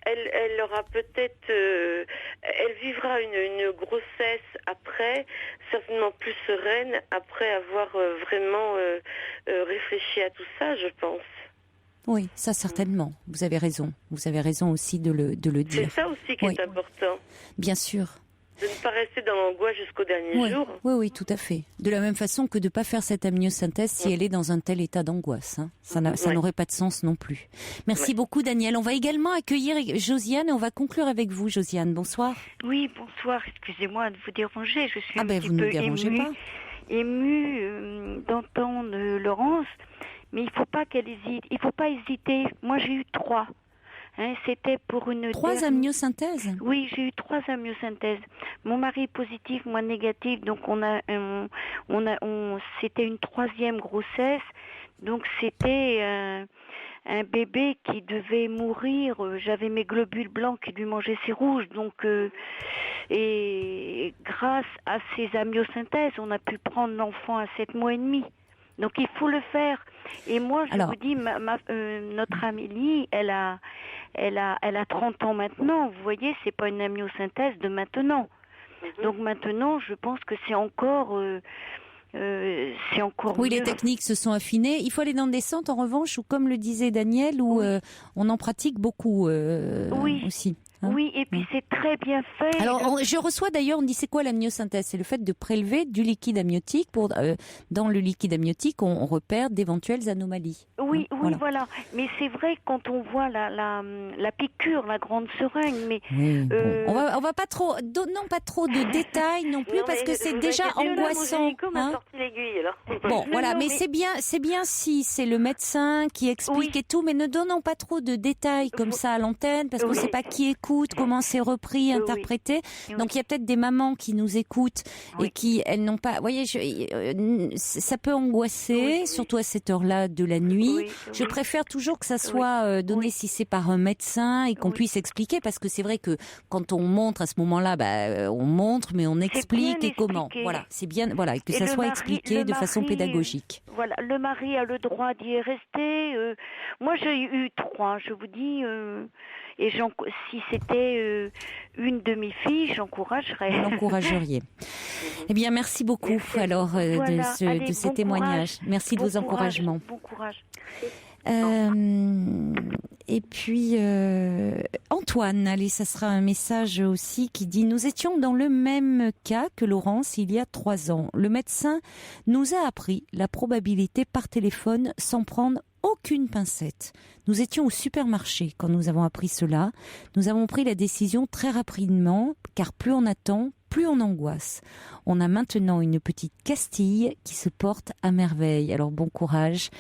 elle aura peut-être... elle vivra une grossesse après, certainement plus sereine, après avoir vraiment réfléchi à tout ça, je pense. Oui, ça certainement. Vous avez raison. Vous avez raison aussi de le dire. C'est ça aussi qui est important. Bien sûr. De ne pas rester dans l'angoisse jusqu'au dernier jour. Oui, tout à fait. De la même façon que de ne pas faire cette amniosynthèse si elle est dans un tel état d'angoisse. Hein. Ça n'aurait pas de sens non plus. Merci beaucoup, Daniel. On va également accueillir Josiane et on va conclure avec vous, Josiane. Bonsoir. Oui, bonsoir. Excusez-moi de vous déranger. Je suis un petit vous peu ne dérangez pas. émue d'entendre Laurence. Mais il faut pas qu'elle hésite. Il faut pas hésiter. Moi, j'ai eu 3. C'était pour une... 3 amniosynthèses? Oui, j'ai eu 3 amniosynthèses. Mon mari est positif, moi négatif, donc c'était une 3e grossesse. Donc c'était un bébé qui devait mourir. J'avais mes globules blancs qui lui mangeaient ses rouges. Donc et grâce à ces amniosynthèses, on a pu prendre l'enfant à 7 mois et demi. Donc il faut le faire. Et moi, je vous dis, notre Amélie, elle a 30 ans maintenant. Vous voyez, c'est pas une amniosynthèse de maintenant. Donc maintenant, je pense que c'est encore oui, mieux. les techniques se sont affinées. Il faut aller dans le descente, en revanche, où, comme le disait Daniel, où on en pratique beaucoup aussi. Hein? Oui, et puis c'est très bien fait. Alors, je reçois d'ailleurs, on dit c'est quoi l'amniosynthèse? C'est le fait de prélever du liquide amniotique. Dans le liquide amniotique, on repère d'éventuelles anomalies. Oui, voilà. Mais c'est vrai, quand on voit la piqûre, la grande seringue, mais... Oui, on va pas trop... Non, pas trop de détails non plus, parce que c'est déjà angoissant. M'a sorti l'aiguille, alors. Bon, voilà, mais c'est bien si c'est le médecin qui explique et tout, mais ne donnons pas trop de détails comme ça à l'antenne, parce qu'on ne sait pas qui écoute, comment c'est repris, interprété. Donc il y a peut-être des mamans qui nous écoutent et qui, elles n'ont pas... Vous voyez, ça peut angoisser, surtout à cette heure-là de la nuit. Je préfère toujours que ça soit donné si c'est par un médecin et qu'on puisse expliquer, parce que c'est vrai que quand on montre à ce moment-là, on montre, mais on explique et comment. Voilà, c'est bien, voilà, que ça soit expliqué de façon pédagogique. Voilà, le mari a le droit d'y rester. Moi, j'ai eu 3, je vous dis... Et si c'était une demi-fille, j'encouragerais. Vous l'encourageriez. Eh bien, merci beaucoup de ces témoignages. Merci de vos encouragements. Bon courage. Et puis, Antoine, allez, ça sera un message aussi qui dit « Nous étions dans le même cas que Laurence il y a 3 ans. Le médecin nous a appris la probabilité par téléphone sans prendre aucune pincette. Nous étions au supermarché quand nous avons appris cela. Nous avons pris la décision très rapidement, car plus on attend, plus on angoisse. On a maintenant une petite Castille qui se porte à merveille. Alors bon courage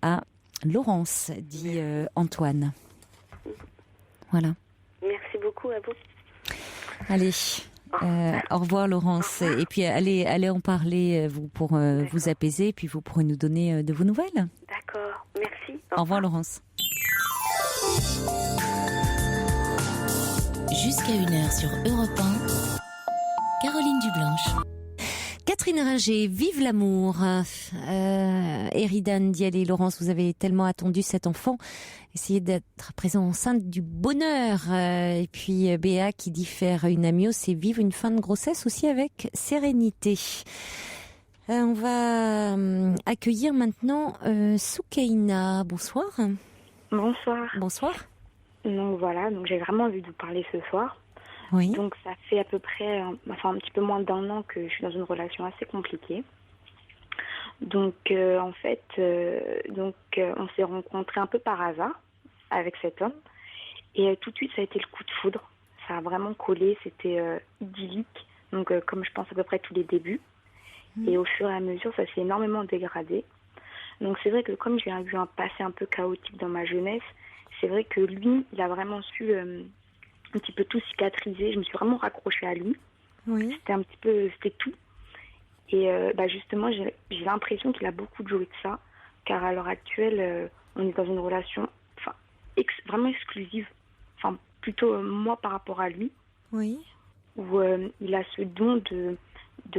à Laurence, dit Antoine. Voilà. Merci beaucoup à vous. Allez. Au revoir Laurence, et puis allez en parler vous pour vous apaiser, et puis vous pourrez nous donner de vos nouvelles. D'accord, merci. Au revoir Laurence. Jusqu'à 1h sur Europe 1, Caroline Dublanche. Catherine Ringer, vive l'amour. Eridan Dialé, Laurence, vous avez tellement attendu cet enfant. Essayez d'être présent enceinte du bonheur. Et puis Béa qui dit faire une amio, c'est vivre une fin de grossesse aussi avec sérénité. On va accueillir maintenant Soukaina. Bonsoir. Bonsoir. Bonsoir. Donc voilà, j'ai vraiment envie de vous parler ce soir. Oui. Donc ça fait à peu près, un petit peu moins d'1 an que je suis dans une relation assez compliquée. Donc en fait, on s'est rencontrés un peu par hasard avec cet homme. Et tout de suite, ça a été le coup de foudre. Ça a vraiment collé, c'était idyllique. Donc comme je pense à peu près tous les débuts. Et au fur et à mesure, ça s'est énormément dégradé. Donc c'est vrai que comme j'ai eu un passé un peu chaotique dans ma jeunesse, c'est vrai que lui, il a vraiment su... un petit peu tout cicatriser, je me suis vraiment raccrochée à lui. Oui. C'était tout. Et justement, j'ai l'impression qu'il a beaucoup de joué de ça, car à l'heure actuelle, on est dans une relation vraiment exclusive, enfin plutôt moi par rapport à lui, oui, où il a ce don de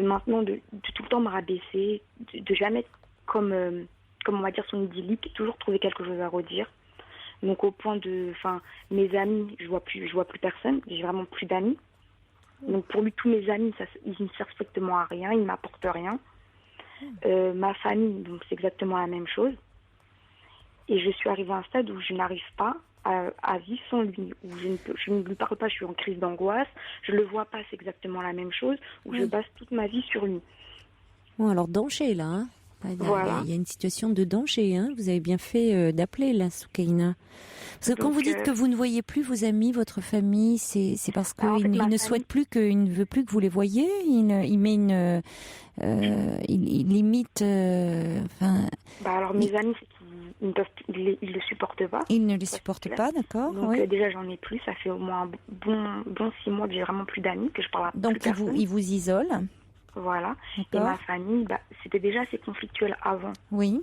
maintenant de tout le temps me rabaisser, de jamais être comme on va dire son idyllique, toujours trouver quelque chose à redire. Donc au point de, mes amis, je vois plus personne, j'ai vraiment plus d'amis. Donc pour lui, tous mes amis, ils ne servent strictement à rien, ils ne m'apportent rien. Ma famille, donc c'est exactement la même chose. Et je suis arrivée à un stade où je n'arrive pas à vivre sans lui, où je ne lui parle pas, je suis en crise d'angoisse, je le vois pas, c'est exactement la même chose, où je base toute ma vie sur lui. Bon, alors danger là, hein. Voilà. Il y a une situation de danger, hein. Vous avez bien fait d'appeler là, Soukaina. Parce que quand vous dites que vous ne voyez plus vos amis, votre famille, c'est parce qu'il ne souhaite plus, qu'il ne veut plus que vous les voyez. Il met une, il limite. Alors mes amis, ils le supportent pas. Ils ne les supportent pas, d'accord. Donc déjà j'en ai plus. Ça fait au moins un bon 6 mois que j'ai vraiment plus d'amis, que je parle à plus personne. Donc ils vous isolent. Voilà. Et ma famille, c'était déjà assez conflictuel avant,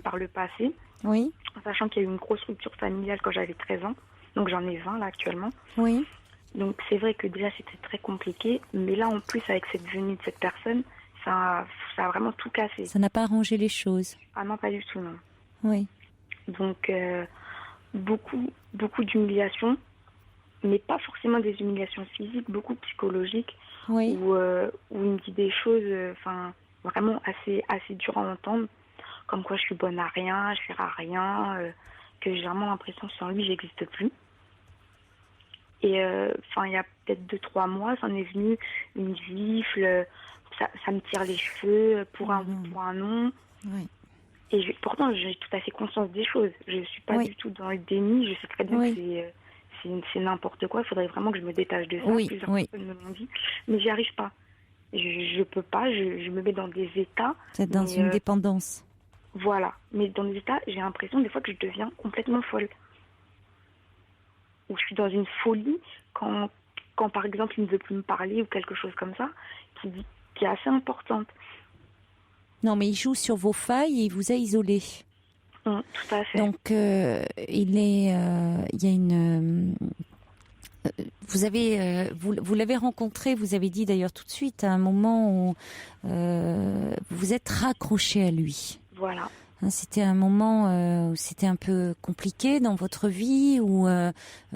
par le passé. Oui. Sachant qu'il y a eu une grosse rupture familiale quand j'avais 13 ans. Donc j'en ai 20 là actuellement. Oui. Donc c'est vrai que déjà c'était très compliqué. Mais là en plus avec cette venue de cette personne, ça a vraiment tout cassé. Ça n'a pas arrangé les choses. Ah non, pas du tout, non. Oui. Donc beaucoup d'humiliations. Mais pas forcément des humiliations physiques, beaucoup psychologiques. Oui. Où il me dit des choses vraiment assez dures à entendre, comme quoi je suis bonne à rien, je sers à rien, que j'ai vraiment l'impression que sans lui j'existe plus. Et il y a peut-être 2-3 mois, c'en est venu une gifle, ça me tire les cheveux pour un non. Oui. Et pourtant j'ai tout à fait conscience des choses, je suis pas du tout dans le déni, je sais très bien que c'est n'importe quoi, il faudrait vraiment que je me détache de ça. Plusieurs personnes me l'ont dit, mais j'y arrive pas. Je peux pas, je me mets dans des états. C'est dans une dépendance. Voilà, mais dans des états, j'ai l'impression des fois que je deviens complètement folle. Ou je suis dans une folie quand par exemple il ne veut plus me parler ou quelque chose comme ça, qui est assez importante. Non, mais il joue sur vos failles et il vous a isolé. Tout à fait. Donc, il y a une. Vous l'avez rencontré, vous avez dit d'ailleurs tout de suite, à un moment où vous êtes raccroché à lui. Voilà. C'était un moment où c'était un peu compliqué dans votre vie, ou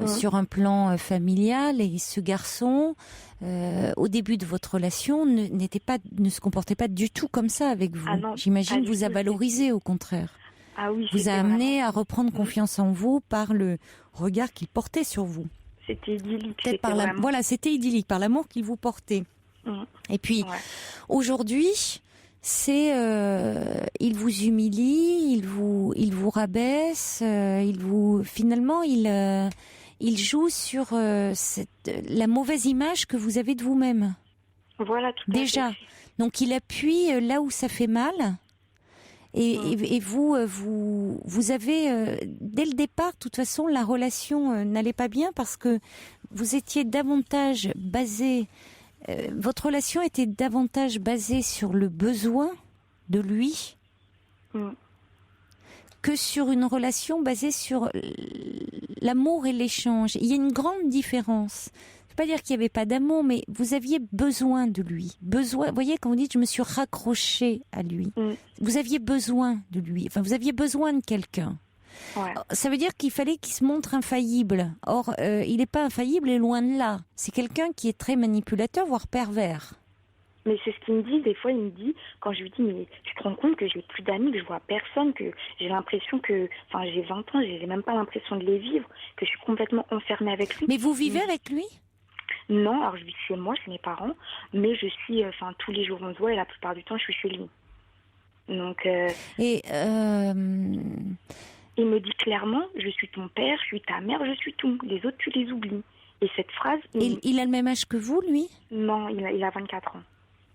sur un plan familial, et ce garçon, au début de votre relation, ne se comportait pas du tout comme ça avec vous. J'imagine vous a valorisé, au contraire. Ah oui, vous a amené à reprendre confiance en vous par le regard qu'il portait sur vous. C'était idyllique. Voilà, c'était idyllique, par l'amour qu'il vous portait. Et puis, aujourd'hui, il vous humilie, il vous rabaisse, finalement, il joue sur la mauvaise image que vous avez de vous-même. Voilà, tout à fait. Déjà. Donc, il appuie là où ça fait mal. Et vous avez, dès le départ, de toute façon, la relation n'allait pas bien parce que vous étiez davantage basé, votre relation était davantage basée sur le besoin de lui que sur une relation basée sur l'amour et l'échange. Il y a une grande différence. Je ne veux pas dire qu'il n'y avait pas d'amour, mais vous aviez besoin de lui. Vous voyez, quand vous dites « je me suis raccrochée à lui », vous aviez besoin de lui. Enfin, vous aviez besoin de quelqu'un. Ouais. Ça veut dire qu'il fallait qu'il se montre infaillible. Or, il n'est pas infaillible et loin de là. C'est quelqu'un qui est très manipulateur, voire pervers. Mais c'est ce qu'il me dit. Des fois, il me dit, quand je lui dis « mais tu te rends compte que j'ai plus d'amis, que je vois personne, que j'ai l'impression que... Enfin, j'ai 20 ans, j'ai même pas l'impression de les vivre, que je suis complètement enfermée avec lui. » Mais vous vivez avec lui ? Non, alors je vis chez moi, chez mes parents, mais je suis, tous les jours on se voit et la plupart du temps je suis chez lui. Donc. Il me dit clairement, je suis ton père, je suis ta mère, je suis tout. Les autres tu les oublies. Et cette phrase. Il a le même âge que vous, lui ? Non, il a 24 ans.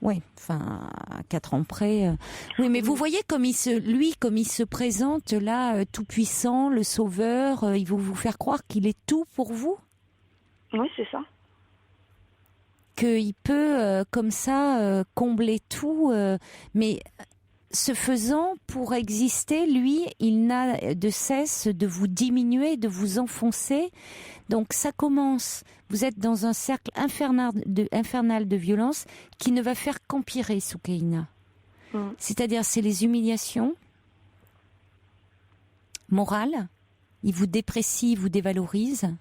Oui, enfin, à 4 ans près. Oui, mais vous voyez comme il se présente là, tout puissant, le sauveur. Il veut vous faire croire qu'il est tout pour vous ? Oui, c'est ça. qu'il peut comme ça combler tout, mais ce faisant, pour exister, lui, il n'a de cesse de vous diminuer, de vous enfoncer. Donc ça commence, vous êtes dans un cercle infernal de violence qui ne va faire qu'empirer, Soukaina. C'est-à-dire, c'est les humiliations morales, il vous déprécie, il vous dévalorise.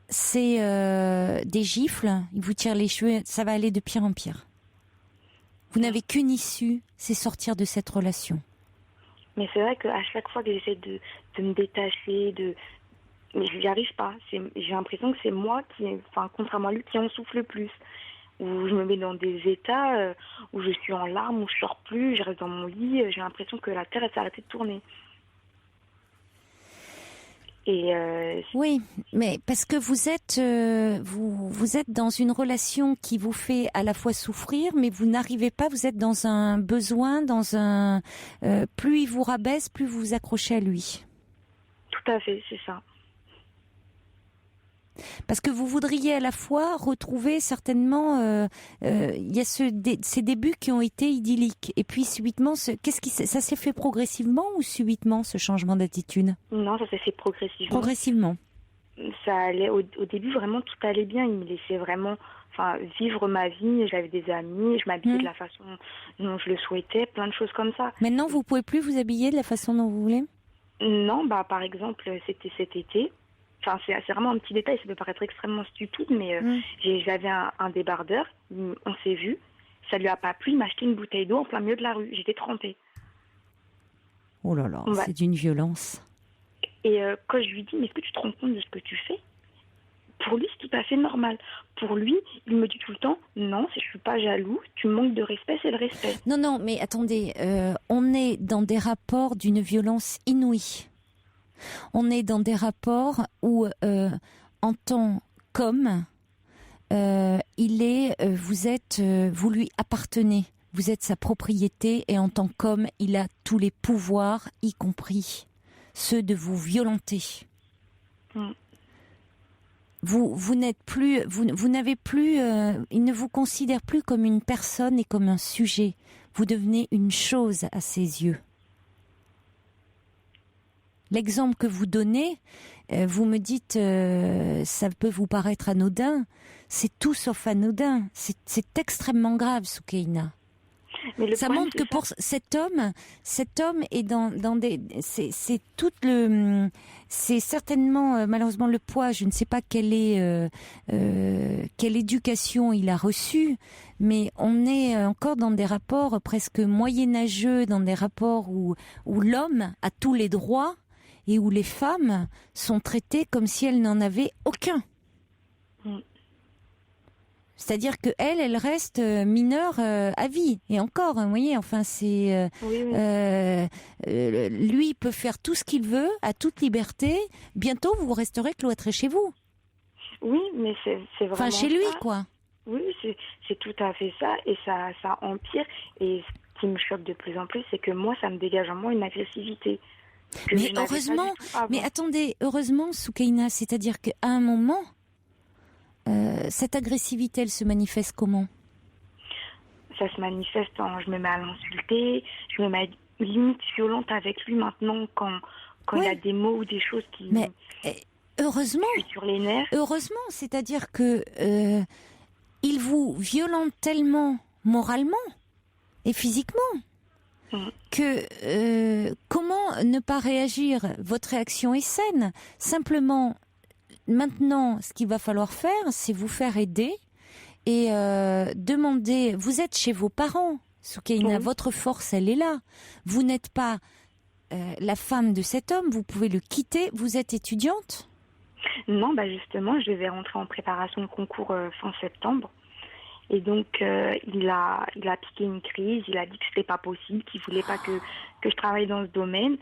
C'est des gifles, il vous tire les cheveux, ça va aller de pire en pire. Vous n'avez qu'une issue, c'est sortir de cette relation. Mais c'est vrai qu'à chaque fois que j'essaie de me détacher, mais je n'y arrive pas. J'ai l'impression que c'est moi contrairement à lui, qui en souffle le plus. Où je me mets dans des états où je suis en larmes, où je sors plus, je reste dans mon lit, j'ai l'impression que la terre s'est arrêtée de tourner. Et oui, mais parce que vous êtes dans une relation qui vous fait à la fois souffrir, mais vous n'arrivez pas, vous êtes dans un besoin, plus il vous rabaisse, plus vous vous accrochez à lui. Tout à fait, c'est ça. Parce que vous voudriez à la fois retrouver certainement, il y a ces débuts qui ont été idylliques, et puis subitement, ça s'est fait progressivement ou subitement ce changement d'attitude? Non, ça s'est fait progressivement. Progressivement. Ça allait au début, vraiment tout allait bien. Il me laissait vraiment, vivre ma vie. J'avais des amis, je m'habillais de la façon dont je le souhaitais, plein de choses comme ça. Maintenant, vous pouvez plus vous habiller de la façon dont vous voulez? Non, par exemple, c'était cet été. C'est vraiment un petit détail, ça peut paraître extrêmement stupide, mais j'avais un débardeur, on s'est vu, ça lui a pas plu, il m'a acheté une bouteille d'eau en plein milieu de la rue, j'étais trempée. Oh là là, c'est d'une violence. Et quand je lui dis, mais est-ce que tu te rends compte de ce que tu fais? Pour lui, c'est tout à fait normal. Pour lui, il me dit tout le temps, non, je suis pas jaloux, tu manques de respect, c'est le respect. Non, mais attendez, on est dans des rapports d'une violence inouïe. On est dans des rapports où, en tant qu'homme, vous lui appartenez, vous êtes sa propriété, et en tant qu'homme, il a tous les pouvoirs, y compris ceux de vous violenter. Vous n'êtes plus, vous n'avez plus, il ne vous considère plus comme une personne et comme un sujet. Vous devenez une chose à ses yeux. L'exemple que vous donnez, vous me dites, ça peut vous paraître anodin, c'est tout sauf anodin. C'est extrêmement grave, Soukaina. Ça montre que pour cet homme est dans des, c'est certainement malheureusement le poids. Je ne sais pas quelle éducation il a reçue, mais on est encore dans des rapports presque moyenâgeux, dans des rapports où l'homme a tous les droits et où les femmes sont traitées comme si elles n'en avaient aucun. C'est-à-dire que elle reste mineure à vie. Et encore, vous voyez, enfin, c'est lui peut faire tout ce qu'il veut, à toute liberté. Bientôt, vous resterez cloîtré chez vous. Oui, mais c'est vraiment. Enfin, chez lui, quoi. Oui, c'est tout à fait ça, et ça empire. Et ce qui me choque de plus en plus, c'est que moi, ça me dégage en moi une agressivité. Mais heureusement, mais attendez, heureusement, Soukaina, c'est-à-dire qu'à un moment, cette agressivité, elle se manifeste comment? Ça se manifeste je me mets à l'insulter, je me mets limite violente avec lui maintenant quand il y a des mots ou des choses qui... Mais heureusement, je suis sur les nerfs. Heureusement, c'est-à-dire que il vous violente tellement moralement et physiquement que comment ne pas réagir? Votre réaction est saine. Simplement, maintenant, ce qu'il va falloir faire, c'est vous faire aider et demander. Vous êtes chez vos parents, Soukaina, votre force, elle est là. Vous n'êtes pas la femme de cet homme, vous pouvez le quitter. Vous êtes étudiante? Non, justement, je vais rentrer en préparation de concours fin septembre. Et donc, il a piqué une crise, il a dit que c'était pas possible, qu'il voulait pas que je travaille dans ce domaine.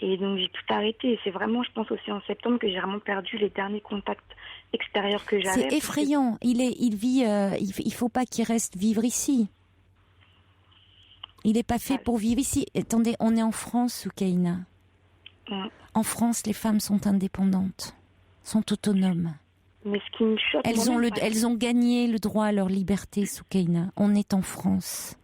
Et donc, j'ai tout arrêté. Et c'est vraiment, je pense aussi en septembre, que j'ai vraiment perdu les derniers contacts extérieurs que j'avais. C'est effrayant. Il faut pas qu'il reste vivre ici. Il n'est pas fait pour vivre ici. Attendez, on est en France, Soukaina. En France, les femmes sont indépendantes, sont autonomes. Mais ce qui me choque... Elles ont gagné le droit à leur liberté, Soukaina. On est en France.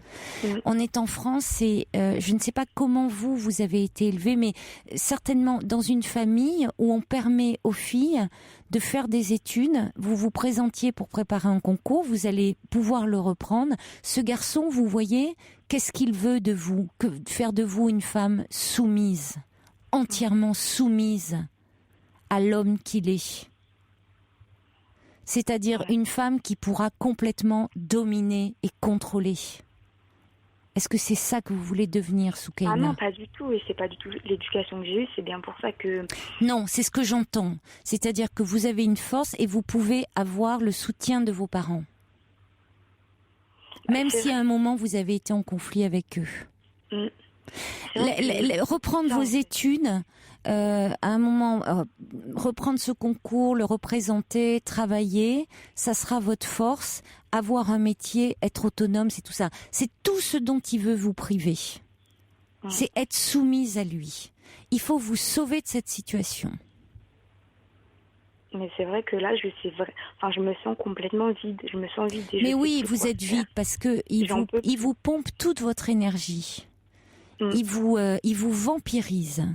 On est en France et je ne sais pas comment vous avez été élevée, mais certainement dans une famille où on permet aux filles de faire des études. Vous vous présentiez pour préparer un concours, vous allez pouvoir le reprendre. Ce garçon, vous voyez, qu'est-ce qu'il veut de vous? Faire de vous une femme soumise, entièrement soumise à l'homme qu'il est. C'est-à-dire une femme qui pourra complètement dominer et contrôler. Est-ce que c'est ça que vous voulez devenir, Soukaina? Ah non, pas du tout. Et c'est pas du tout l'éducation que j'ai eue. C'est bien pour ça que... Non, c'est ce que j'entends. C'est-à-dire que vous avez une force et vous pouvez avoir le soutien de vos parents. Même si à un moment vous avez été en conflit avec eux. Reprendre vos études, à un moment, reprendre ce concours, le représenter, travailler, ça sera votre force. Avoir un métier, être autonome, c'est tout ça. C'est tout ce dont il veut vous priver. C'est être soumise à lui. Il faut vous sauver de cette situation. Mais c'est vrai que là, je me sens complètement vide. Je me sens vide. Mais oui, vous êtes vide parce que il vous pompe toute votre énergie. Il vous vampirise.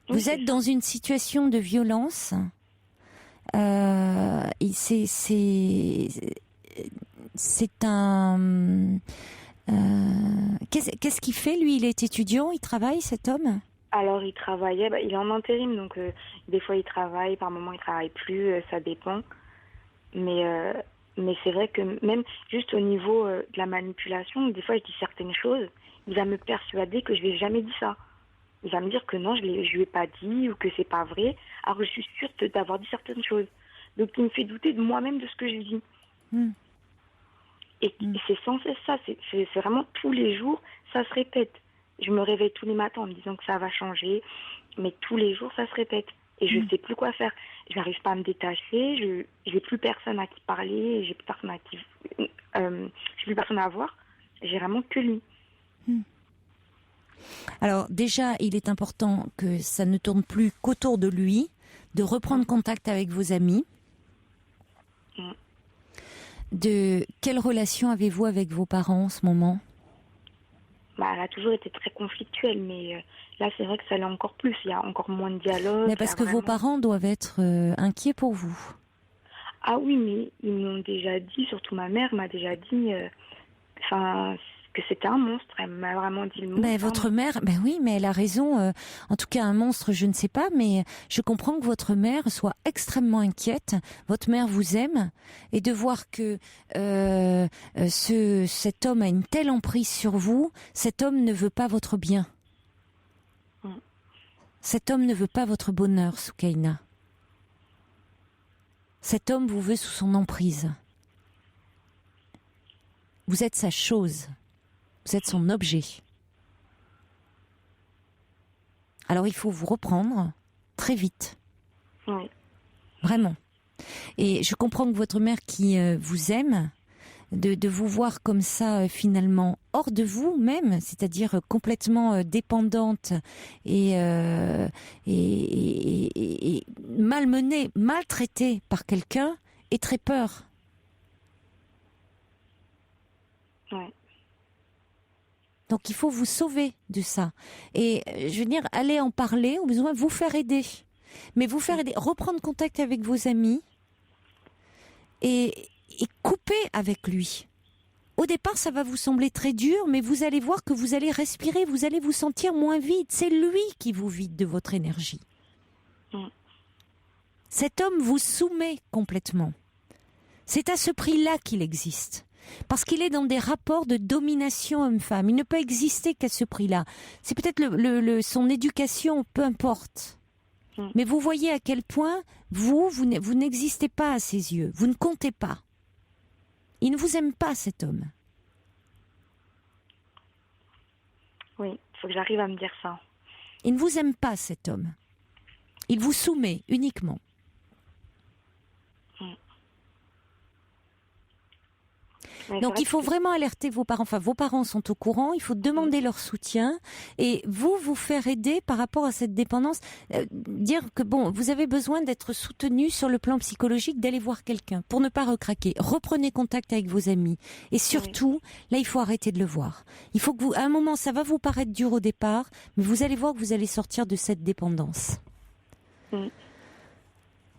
Vous êtes dans une situation de violence. C'est un... Qu'est-ce qu'il fait, lui? Il est étudiant, il travaille, cet homme? Alors, il travaillait, il est en intérim, donc des fois il travaille, par moments il travaille plus, ça dépend. Mais c'est vrai que même juste au niveau de la manipulation, des fois je dis certaines choses, il va me persuader que je lui ai jamais dit ça. Il va me dire que non, je lui ai pas dit ou que c'est pas vrai, alors je suis sûre d'avoir dit certaines choses. Donc il me fait douter de moi-même de ce que je dis. Et c'est sans cesse ça, c'est vraiment tous les jours, ça se répète. Je me réveille tous les matins en me disant que ça va changer, mais tous les jours ça se répète. Et je sais plus quoi faire. Je n'arrive pas à me détacher, j'ai plus personne à qui parler, j'ai plus personne à voir. J'ai vraiment que lui. Alors déjà, il est important que ça ne tourne plus qu'autour de lui, de reprendre contact avec vos amis. Quelle relation avez-vous avec vos parents en ce moment? Elle a toujours été très conflictuelle, mais là c'est vrai que ça l'est encore plus. Il y a encore moins de dialogue. Mais parce que vos parents doivent être inquiets pour vous. Ah oui, mais ils m'ont déjà dit, surtout ma mère m'a déjà dit, que c'était un monstre. Elle m'a vraiment dit le monstre. Mais votre mère, oui, mais elle a raison. En tout cas, un monstre, je ne sais pas, mais je comprends que votre mère soit extrêmement inquiète. Votre mère vous aime, et de voir que cet homme a une telle emprise sur vous, cet homme ne veut pas votre bien. Cet homme ne veut pas votre bonheur, Soukaina. Cet homme vous veut sous son emprise. Vous êtes sa chose. Vous êtes son objet. Alors il faut vous reprendre très vite. Oui. Vraiment. Et je comprends que votre mère qui vous aime, de vous voir comme ça finalement hors de vous-même, c'est-à-dire complètement dépendante et malmenée, maltraitée par quelqu'un, ait très peur. Oui. Donc il faut vous sauver de ça. Et je veux dire, allez en parler, au besoin vous faire aider. Mais vous faire aider, reprendre contact avec vos amis et couper avec lui. Au départ, ça va vous sembler très dur, mais vous allez voir que vous allez respirer, vous allez vous sentir moins vide. C'est lui qui vous vide de votre énergie. Cet homme vous soumet complètement. C'est à ce prix-là qu'il existe. Parce qu'il est dans des rapports de domination homme-femme. Il ne peut exister qu'à ce prix-là. C'est peut-être son éducation, peu importe. Mais vous voyez à quel point vous n'existez pas à ses yeux. Vous ne comptez pas. Il ne vous aime pas, cet homme. Oui, il faut que j'arrive à me dire ça. Il ne vous aime pas, cet homme. Il vous soumet uniquement. Donc il faut vraiment alerter vos parents. Enfin, vos parents sont au courant. Il faut demander leur soutien et vous faire aider par rapport à cette dépendance. Dire que vous avez besoin d'être soutenu sur le plan psychologique, d'aller voir quelqu'un pour ne pas recraquer. Reprenez contact avec vos amis et surtout, là, il faut arrêter de le voir. Il faut que à un moment, ça va vous paraître dur au départ, mais vous allez voir que vous allez sortir de cette dépendance.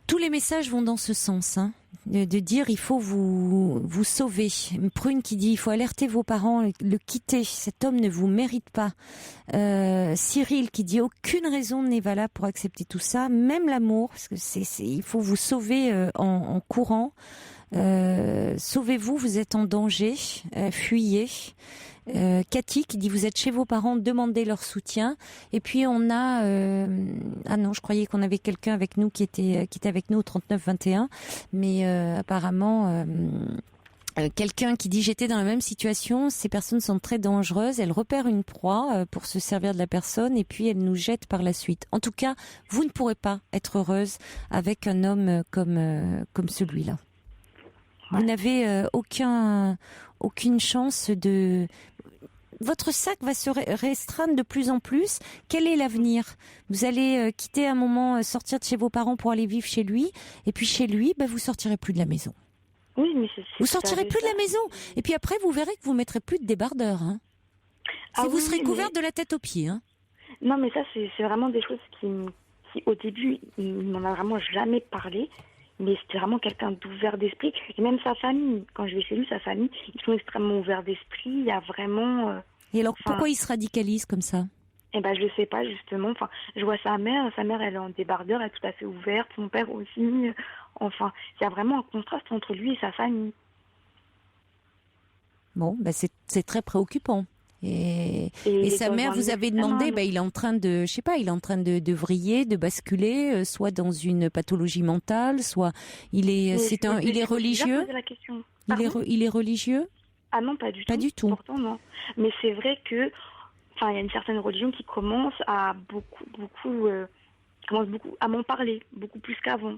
Tous les messages vont dans ce sens, de dire il faut vous sauver. Prune qui dit il faut alerter vos parents, le quitter. Cet homme ne vous mérite pas. Cyril qui dit aucune raison n'est valable pour accepter tout ça, même l'amour, parce que il faut vous sauver en courant. Sauvez-vous, vous êtes en danger, fuyez. Cathy qui dit vous êtes chez vos parents, demandez leur soutien. Et puis on a ah non, je croyais qu'on avait quelqu'un avec nous qui était avec nous au 39-21, mais apparemment quelqu'un qui dit j'étais dans la même situation, ces personnes sont très dangereuses, elles repèrent une proie pour se servir de la personne et puis elles nous jettent par la suite. En tout cas, vous ne pourrez pas être heureuse avec un homme comme celui-là. Vous n'avez aucune chance de... Votre sac va se restreindre de plus en plus. Quel est l'avenir ? Vous allez quitter un moment, sortir de chez vos parents pour aller vivre chez lui. Et puis chez lui, vous sortirez plus de la maison. Oui, mais vous sortirez plus de la maison. Et puis après, vous verrez que vous mettrez plus de débardeurs. Vous serez couverte de la tête aux pieds. Non, mais ça, c'est vraiment des choses qui au début, il m'en a vraiment jamais parlé. Mais c'était vraiment quelqu'un d'ouvert d'esprit. Et même sa famille, quand je vais chez lui, sa famille, ils sont extrêmement ouverts d'esprit. Il y a vraiment... Et alors, pourquoi il se radicalise comme ça ? Je ne sais pas, justement. Enfin, je vois sa mère, elle est en débardeur, elle est tout à fait ouverte. Son père aussi. Enfin, il y a vraiment un contraste entre lui et sa famille. Bon, c'est très préoccupant. Et sa mère, vous avez demandé, il est en train de, je sais pas, il est en train de vriller, de basculer, soit dans une pathologie mentale, soit il est religieux. Il est religieux? Ah non, pas du tout. Pas du tout. Pourtant non. Mais c'est vrai que, il y a une certaine religion qui commence à beaucoup à m'en parler, beaucoup plus qu'avant.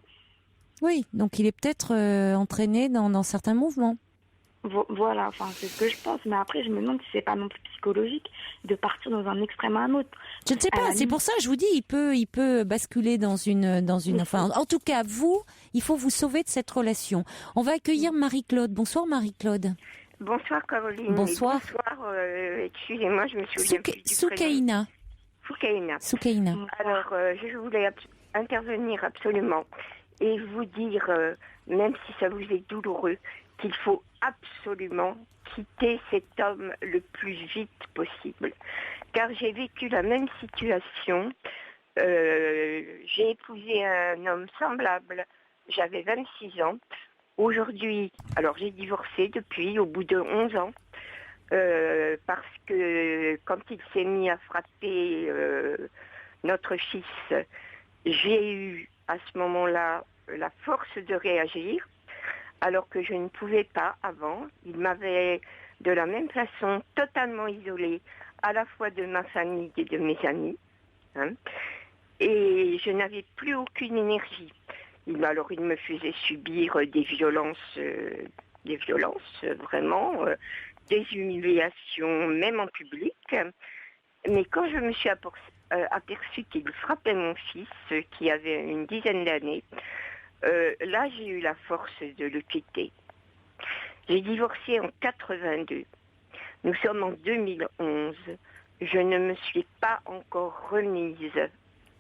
Oui, donc il est peut-être entraîné dans certains mouvements. Voilà, c'est ce que je pense. Mais après, je me demande si c'est pas non plus psychologique de partir dans un extrême à un autre. Je ne sais pas. C'est pour ça que je vous dis, il peut basculer dans une. Enfin, en tout cas, il faut vous sauver de cette relation. On va accueillir Marie-Claude. Bonsoir, Marie-Claude. Bonsoir, Caroline. Bonsoir. Excusez-moi, je me souviens plus du Soukaina. Soukaina. Alors, je voulais intervenir absolument et vous dire, même si ça vous est douloureux, qu'il faut absolument quitter cet homme le plus vite possible. Car j'ai vécu la même situation. J'ai épousé un homme semblable. J'avais 26 ans. Aujourd'hui, alors j'ai divorcé depuis, au bout de 11 ans. Parce que quand il s'est mis à frapper notre fils, j'ai eu à ce moment-là la force de réagir. Alors que je ne pouvais pas avant. Il m'avait de la même façon totalement isolée, à la fois de ma famille et de mes amis. Et je n'avais plus aucune énergie. Il me faisait subir des violences vraiment, des humiliations, même en public. Mais quand je me suis aperçue qu'il frappait mon fils, qui avait une dizaine d'années, là, j'ai eu la force de le quitter. J'ai divorcé en 82. Nous sommes en 2011. Je ne me suis pas encore remise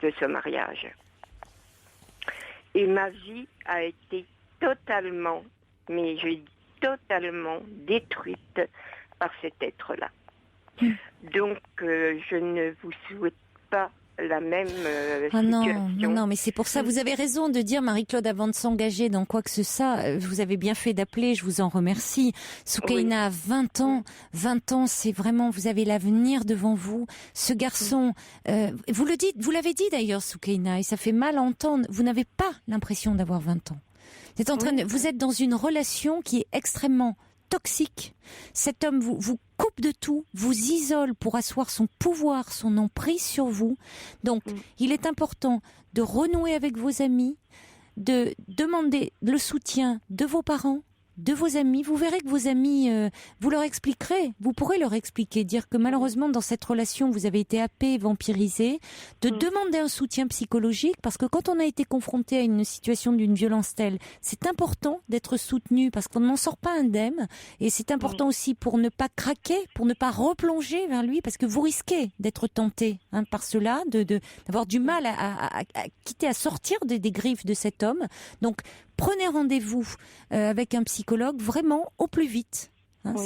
de ce mariage. Et ma vie a été totalement, mais je dis totalement détruite par cet être-là. Donc, je ne vous souhaite pas la même situation. Non, mais c'est pour ça, vous avez raison de dire, Marie-Claude, avant de s'engager dans quoi que ce soit, vous avez bien fait d'appeler, je vous en remercie. Soukaina a 20 ans, 20 ans, c'est vraiment, vous avez l'avenir devant vous. Ce garçon, vous l'avez dit d'ailleurs, Soukaina, et ça fait mal à entendre, vous n'avez pas l'impression d'avoir 20 ans. Vous êtes dans une relation qui est extrêmement toxique. Cet homme vous coupe de tout, vous isole pour asseoir son pouvoir, son emprise sur vous. Donc, il est important de renouer avec vos amis, de demander le soutien de vos parents, de vos amis. Vous verrez que vos amis, vous leur expliquerez, vous pourrez leur expliquer, dire que malheureusement dans cette relation vous avez été happé, vampirisé, de demander un soutien psychologique, parce que quand on a été confronté à une situation d'une violence telle, c'est important d'être soutenu parce qu'on n'en sort pas indemne, et c'est important aussi pour ne pas craquer, pour ne pas replonger vers lui, parce que vous risquez d'être tenté par cela, d'avoir du mal à quitter, à sortir des griffes de cet homme. Donc prenez rendez-vous avec un psychologue vraiment au plus vite.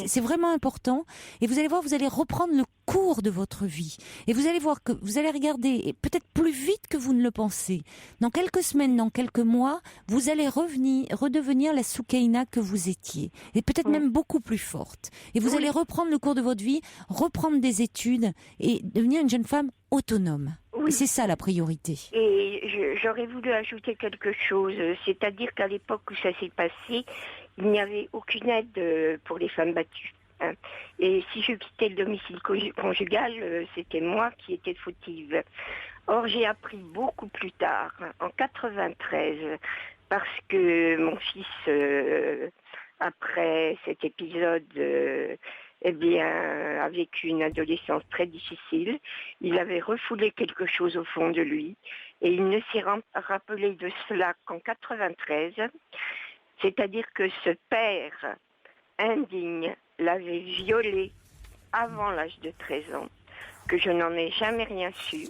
C'est vraiment important. Et vous allez voir, vous allez reprendre le cours de votre vie. Et vous allez voir que vous allez regarder, et peut-être plus vite que vous ne le pensez. Dans quelques semaines, dans quelques mois, vous allez redevenir la Soukaina que vous étiez. Et peut-être même beaucoup plus forte. Et vous allez reprendre le cours de votre vie, reprendre des études et devenir une jeune femme autonome. Et c'est ça la priorité. Et j'aurais voulu ajouter quelque chose. C'est-à-dire qu'à l'époque où ça s'est passé, il n'y avait aucune aide pour les femmes battues. Et si je quittais le domicile conjugal, c'était moi qui étais fautive. Or, j'ai appris beaucoup plus tard, en 93, parce que mon fils, après cet épisode, a vécu une adolescence très difficile. Il avait refoulé quelque chose au fond de lui, et il ne s'est rappelé de cela qu'en 93. C'est-à-dire que ce père indigne l'avait violée avant l'âge de 13 ans, que je n'en ai jamais rien su,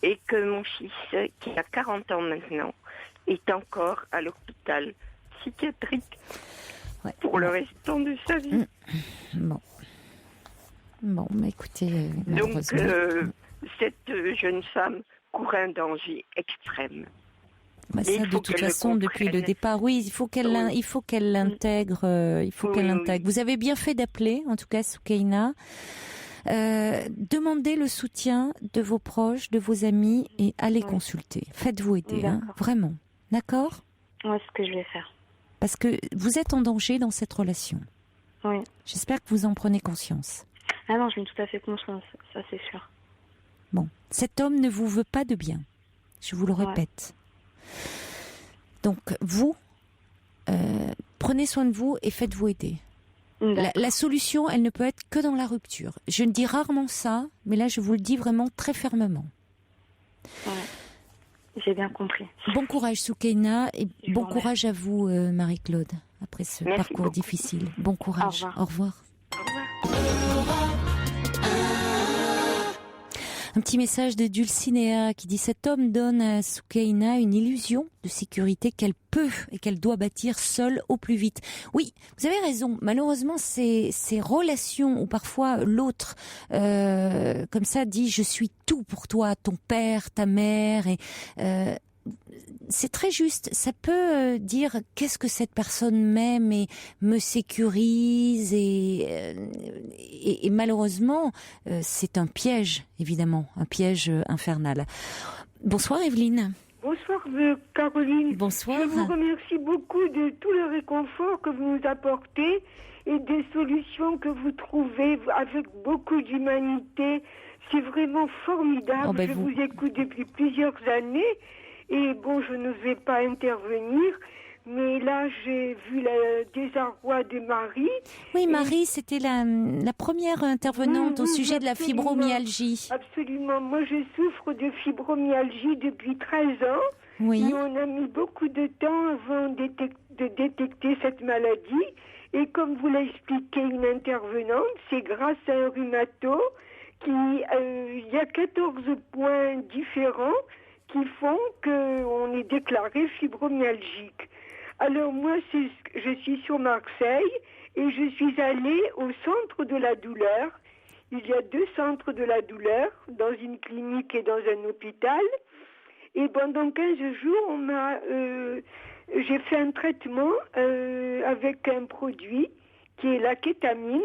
et que mon fils, qui a 40 ans maintenant, est encore à l'hôpital psychiatrique pour le restant de sa vie. Bon, mais écoutez... Donc, cette jeune femme court un danger extrême. Ça, de toute façon, depuis le départ, il faut qu'elle l'intègre. Qu'elle l'intègre. Vous avez bien fait d'appeler, en tout cas, Soukaina. Demandez le soutien de vos proches, de vos amis, et allez consulter. Faites-vous aider, vraiment. D'accord ? Ouais, c'est ce que je vais faire. Parce que vous êtes en danger dans cette relation. Oui. J'espère que vous en prenez conscience. Ah non, je mets tout à fait conscience, ça c'est sûr. Bon, cet homme ne vous veut pas de bien. Je vous le répète. Donc, vous, prenez soin de vous et faites-vous aider. La solution, elle ne peut être que dans la rupture. Je ne dis rarement ça, mais là, je vous le dis vraiment très fermement. Ouais. J'ai bien compris. Bon courage, Soukaina, et bon courage à vous, Marie-Claude, après ce parcours difficile. Bon courage. Au revoir. Un petit message de Dulcinea qui dit: cet homme donne à Soukaina une illusion de sécurité qu'elle peut et qu'elle doit bâtir seule au plus vite. Oui, vous avez raison. Malheureusement, ces relations où parfois l'autre, comme ça, dit: je suis tout pour toi, ton père, ta mère, et c'est très juste. Ça peut dire: qu'est-ce que cette personne m'aime et me sécurise, et malheureusement c'est un piège, évidemment, un piège infernal. Bonsoir Evelyne. Bonsoir Caroline. Bonsoir. Je vous remercie beaucoup de tout le réconfort que vous nous apportez et des solutions que vous trouvez avec beaucoup d'humanité. C'est vraiment formidable. Je vous écoute depuis plusieurs années. Et bon, je ne vais pas intervenir, mais là, j'ai vu le désarroi de Marie. Oui, Marie, c'était la première intervenante au sujet de la fibromyalgie. Absolument. Moi, je souffre de fibromyalgie depuis 13 ans. Oui. Et on a mis beaucoup de temps avant de détecter cette maladie. Et comme vous l'a expliqué une intervenante, c'est grâce à un rhumato il y a 14 points différents qui font qu'on est déclaré fibromyalgique. Alors moi, je suis sur Marseille et je suis allée au centre de la douleur. Il y a 2 centres de la douleur, dans une clinique et dans un hôpital. Et pendant 15 jours, j'ai fait un traitement avec un produit qui est la kétamine.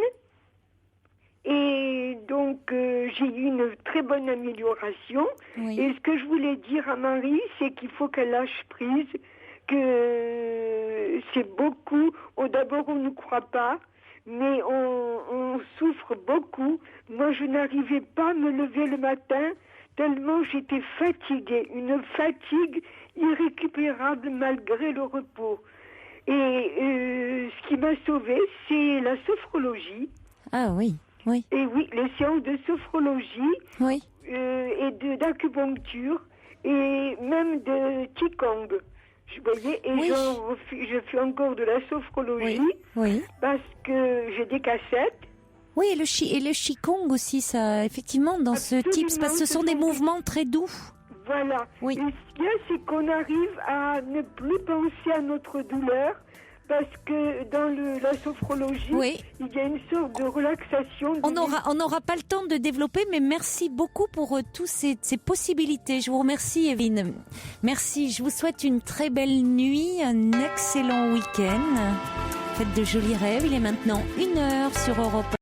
Et donc, j'ai eu une très bonne amélioration. Oui. Et ce que je voulais dire à Marie, c'est qu'il faut qu'elle lâche prise, que c'est beaucoup. D'abord, on ne croit pas, mais on souffre beaucoup. Moi, je n'arrivais pas à me lever le matin, tellement j'étais fatiguée. Une fatigue irrécupérable malgré le repos. Et ce qui m'a sauvée, c'est la sophrologie. Ah oui, oui. Et oui, les séances de sophrologie. Oui. Et d'acupuncture et même de Qigong. Vous voyez, et je fais encore de la sophrologie parce que j'ai des cassettes. Oui, et le Qigong aussi, ça, effectivement, dans ce type, parce que ce sont des mouvements très doux. Voilà. Oui. Et ce qu'il y a, c'est qu'on arrive à ne plus penser à notre douleur parce que dans la sophrologie, il y a une sorte de relaxation. On n'aura pas le temps de développer, mais merci beaucoup pour toutes ces possibilités. Je vous remercie, Evelyne. Merci. Je vous souhaite une très belle nuit, un excellent week-end. Faites de jolis rêves. Il est maintenant 1h sur Europe 1.